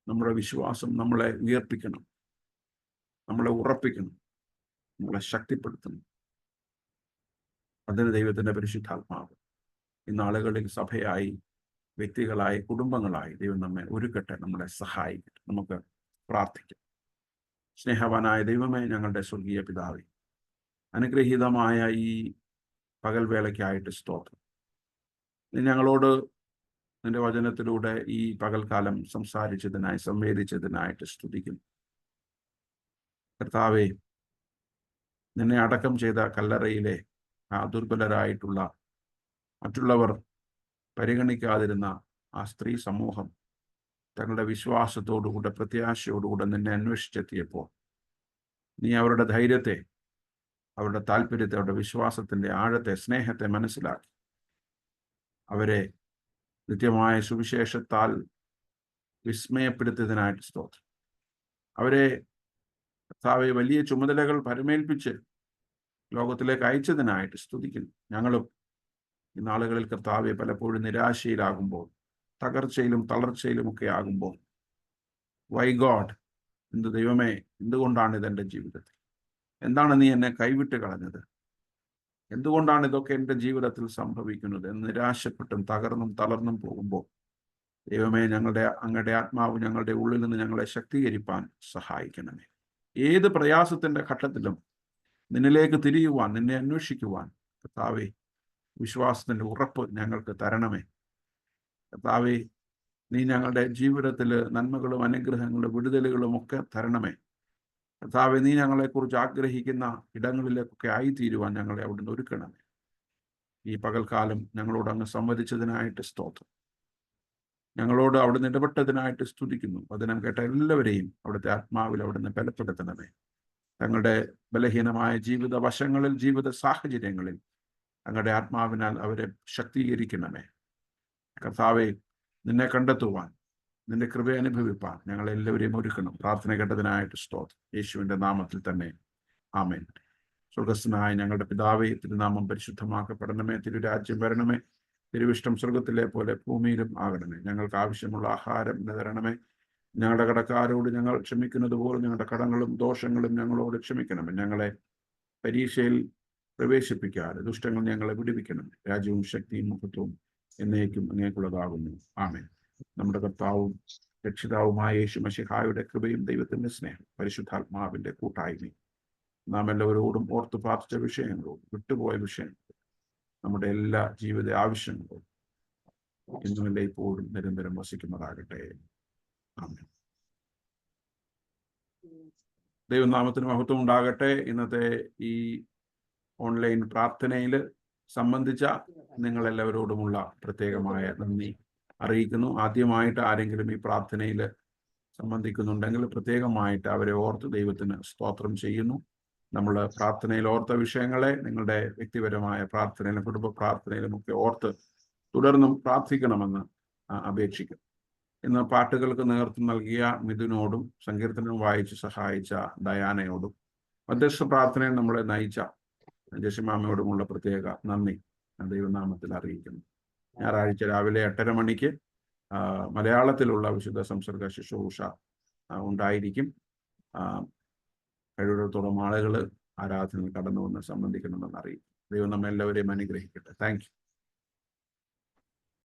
നമ്മുടെ വിശ്വാസം നമ്മളെ ഉയർപ്പിക്കണം, നമ്മളെ ഉറപ്പിക്കണം, നമ്മളെ ശക്തിപ്പെടുത്തണം. അതിന് ദൈവത്തിൻ്റെ പരിശുദ്ധാത്മാവ് ഇന്നാളുകളിൽ സഭയായി, വ്യക്തികളായി, കുടുംബങ്ങളായി ദൈവം നമ്മെ ഒരുക്കട്ടെ, നമ്മളെ സഹായിക്കട്ടെ. നമുക്ക് പ്രാർത്ഥിക്കാം. സ്നേഹവാനായ ദൈവമേ, ഞങ്ങളുടെ സ്വർഗീയ പിതാവേ, അനുഗ്രഹീതമായ ഈ പകൽവേളയ്ക്കായിട്ട് സ്തോത്രം. നീ ഞങ്ങളോട് നിന്റെ വചനത്തിലൂടെ ഈ പകൽക്കാലം സംസാരിച്ചതിനായി, സംവേദിച്ചതിനായിട്ട് സ്തുതിക്കുന്നു. കർത്താവേ, നിന്നെ അടക്കം ചെയ്ത കല്ലറയിലെ ആ ദുർബലരായിട്ടുള്ള, മറ്റുള്ളവർ പരിഗണിക്കാതിരുന്ന ആ സ്ത്രീ സമൂഹം തങ്ങളുടെ വിശ്വാസത്തോടുകൂടെ, പ്രത്യാശയോടുകൂടെ നിന്നെ അന്വേഷിച്ചെത്തിയപ്പോൾ നീ അവരുടെ ധൈര്യത്തെ, അവരുടെ താല്പര്യത്തെ, അവരുടെ വിശ്വാസത്തിൻ്റെ ആഴത്തെ, സ്നേഹത്തെ മനസ്സിലാക്കി അവരെ നിത്യമായ സുവിശേഷത്താൽ വിസ്മയപ്പെടുത്തിയതിനായിട്ട് സ്തോത്രം. അവരെ കർത്താവെ വലിയ ചുമതലകൾ പരമേൽപ്പിച്ച് ലോകത്തിലേക്ക് അയച്ചതിനായിട്ട് സ്തുതിക്കുന്നു. ഞങ്ങളും ഈ നാളുകളിൽ കർത്താവെ പലപ്പോഴും നിരാശയിലാകുമ്പോൾ, തകർച്ചയിലും തളർച്ചയിലും ഒക്കെ ആകുമ്പോൾ, വൈ ഗോഡ്, എന്ത് ദൈവമേ, എന്തുകൊണ്ടാണ് ഇതെൻ്റെ ജീവിതത്തിൽ? എന്താണ് നീ എന്നെ കൈവിട്ട് കളഞ്ഞത്? എന്തുകൊണ്ടാണ് ഇതൊക്കെ എൻ്റെ ജീവിതത്തിൽ സംഭവിക്കുന്നത് എന്ന് നിരാശപ്പെട്ടും തകർന്നും തളർന്നും പോകുമ്പോൾ ദൈവമേ, അങ്ങയുടെ ആത്മാവ് ഞങ്ങളുടെ ഉള്ളിൽ നിന്ന് ഞങ്ങളെ ശക്തീകരിപ്പാൻ സഹായിക്കണമേ. ഏത് പ്രയാസത്തിൻ്റെ ഘട്ടത്തിലും നിന്നിലേക്ക് തിരിയുവാൻ, നിന്നെ അന്വേഷിക്കുവാൻ കർത്താവേ വിശ്വാസത്തിൻ്റെ ഉറപ്പ് ഞങ്ങൾക്ക് തരണമേ. കർത്താവേ, നീ ഞങ്ങളുടെ ജീവിതത്തിൽ നന്മകളും അനുഗ്രഹങ്ങളും വിടുതലുകളും ഒക്കെ തരണമേ. കർത്താവേ, നീ ഞങ്ങളെക്കുറിച്ച് ആഗ്രഹിക്കുന്ന ഇടങ്ങളിലേക്കൊക്കെ ആയിത്തീരുവാൻ ഞങ്ങളെ അവിടുന്ന് ഒരുക്കണമേ. ഈ പകൽക്കാലം ഞങ്ങളോട് അങ്ങ് സംവദിച്ചതിനായിട്ട് സ്തോത്രം. ഞങ്ങളോട് അവിടുന്ന് ഇടപെട്ടതിനായിട്ട് സ്തുതിക്കുന്നു. വചനം കേട്ട എല്ലാവരെയും അവിടുത്തെ ആത്മാവിൽ അവിടുന്ന് ബലപ്പെടുത്തണമേ. തങ്ങളുടെ ബലഹീനമായ ജീവിത വശങ്ങളിൽ, ജീവിത സാഹചര്യങ്ങളിൽ തങ്ങളുടെ ആത്മാവിനാൽ അവരെ ശക്തീകരിക്കണമേ. കർത്താവെ, നിന്നെ കണ്ടെത്തുവാൻ, നിന്റെ കൃപ അനുഭവിപ്പാൻ ഞങ്ങളെല്ലാവരെയും ഒരുക്കണം. പ്രാർത്ഥന കേട്ടതിനായിട്ട് സ്തോത്രം. യേശുവിൻ്റെ നാമത്തിൽ തന്നെ ആമേൻ. സ്വർഗസ്ഥനായ ഞങ്ങളുടെ പിതാവേ, തിരുനാമം പരിശുദ്ധമാക്കപ്പെടണമേ. തിരുരാജ്യം വരണമേ. തിരുവിഷ്ടം സ്വർഗത്തിലെ പോലെ ഭൂമിയിലും ആകണമേ. ഞങ്ങൾക്ക് ആവശ്യമുള്ള ആഹാരം ഇന്ന് തരണമേ. ഞങ്ങളുടെ കടക്കാരോട് ഞങ്ങൾ ക്ഷമിക്കുന്നത് പോലെ ഞങ്ങളുടെ കടങ്ങളും ദോഷങ്ങളും ഞങ്ങളോട് ക്ഷമിക്കണമേ. ഞങ്ങളെ പരീക്ഷയിൽ പ്രവേശിപ്പിക്കാതെ ദുഷ്ടങ്ങൾ ഞങ്ങളെ വിടുവിക്കണം. രാജ്യവും ശക്തിയും മഹത്വവും എന്നേക്കും അങ്ങേക്കുള്ളതാകുന്നു. ആമേൻ. നമ്മുടെ കർത്താവും രക്ഷിതാവുമായ യേശു മശിഹായുടെ കൃപയും ദൈവത്തിന്റെ സ്നേഹം പരിശുദ്ധാത്മാവിന്റെ കൂട്ടായ്മയും നാം എല്ലാവരോടും ഓർത്ത് പ്രാർത്ഥിച്ച വിഷയങ്ങളോടും വിട്ടുപോയ വിഷയങ്ങളും നമ്മുടെ എല്ലാ ജീവിത ആവശ്യങ്ങളും ഇന്നുമല്ല ഇപ്പോഴും നിരന്തരം വസിക്കുന്നതാകട്ടെ. ആമേൻ. ദൈവനാമത്തിന് മഹത്വം ഉണ്ടാകട്ടെ. ഇന്നത്തെ ഈ ഓൺലൈൻ പ്രാർത്ഥനയിൽ സംബന്ധിച്ച നിങ്ങളെല്ലാവരോടുമുള്ള പ്രത്യേകമായ നന്ദി അറിയിക്കുന്നു. ആദ്യമായിട്ട് ആരെങ്കിലും ഈ പ്രാർത്ഥനയിൽ സംബന്ധിക്കുന്നുണ്ടെങ്കിൽ പ്രത്യേകമായിട്ട് അവരെ ഓർത്ത് ദൈവത്തിന് സ്തോത്രം ചെയ്യുന്നു. നമ്മൾ പ്രാർത്ഥനയിൽ ഓർത്ത വിഷയങ്ങളെ നിങ്ങളുടെ വ്യക്തിപരമായ പ്രാർത്ഥനയിലും കുടുംബ പ്രാർത്ഥനയിലും ഒക്കെ ഓർത്ത് തുടർന്നും പ്രാർത്ഥിക്കണമെന്ന് അപേക്ഷിക്കും. ഇന്ന് പാട്ടുകൾക്ക് നേതൃത്വം നൽകിയ മിഥുനോടും സങ്കീർത്തനം വായിച്ച് സഹായിച്ച ഡയാനയോടും മധ്യസ്ഥ പ്രാർത്ഥനയിൽ നമ്മളെ നയിച്ച ജഷിമാമയോടുമുള്ള പ്രത്യേക നന്ദി ദൈവനാമത്തിൽ അറിയിക്കുന്നു. ഞായറാഴ്ച രാവിലെ 8:30 മണിക്ക് മലയാളത്തിലുള്ള വിശുദ്ധ സംസർഗ ശുശ്രൂഷ ഉണ്ടായിരിക്കും. കഴിവുള്ളത്തോളം ആളുകൾ ആരാധനയിൽ കടന്നു വന്ന് സംബന്ധിക്കണമെന്ന് അറിയിക്കും. ദൈവം നമ്മെല്ലാവരെയും അനുഗ്രഹിക്കട്ടെ. Thank you.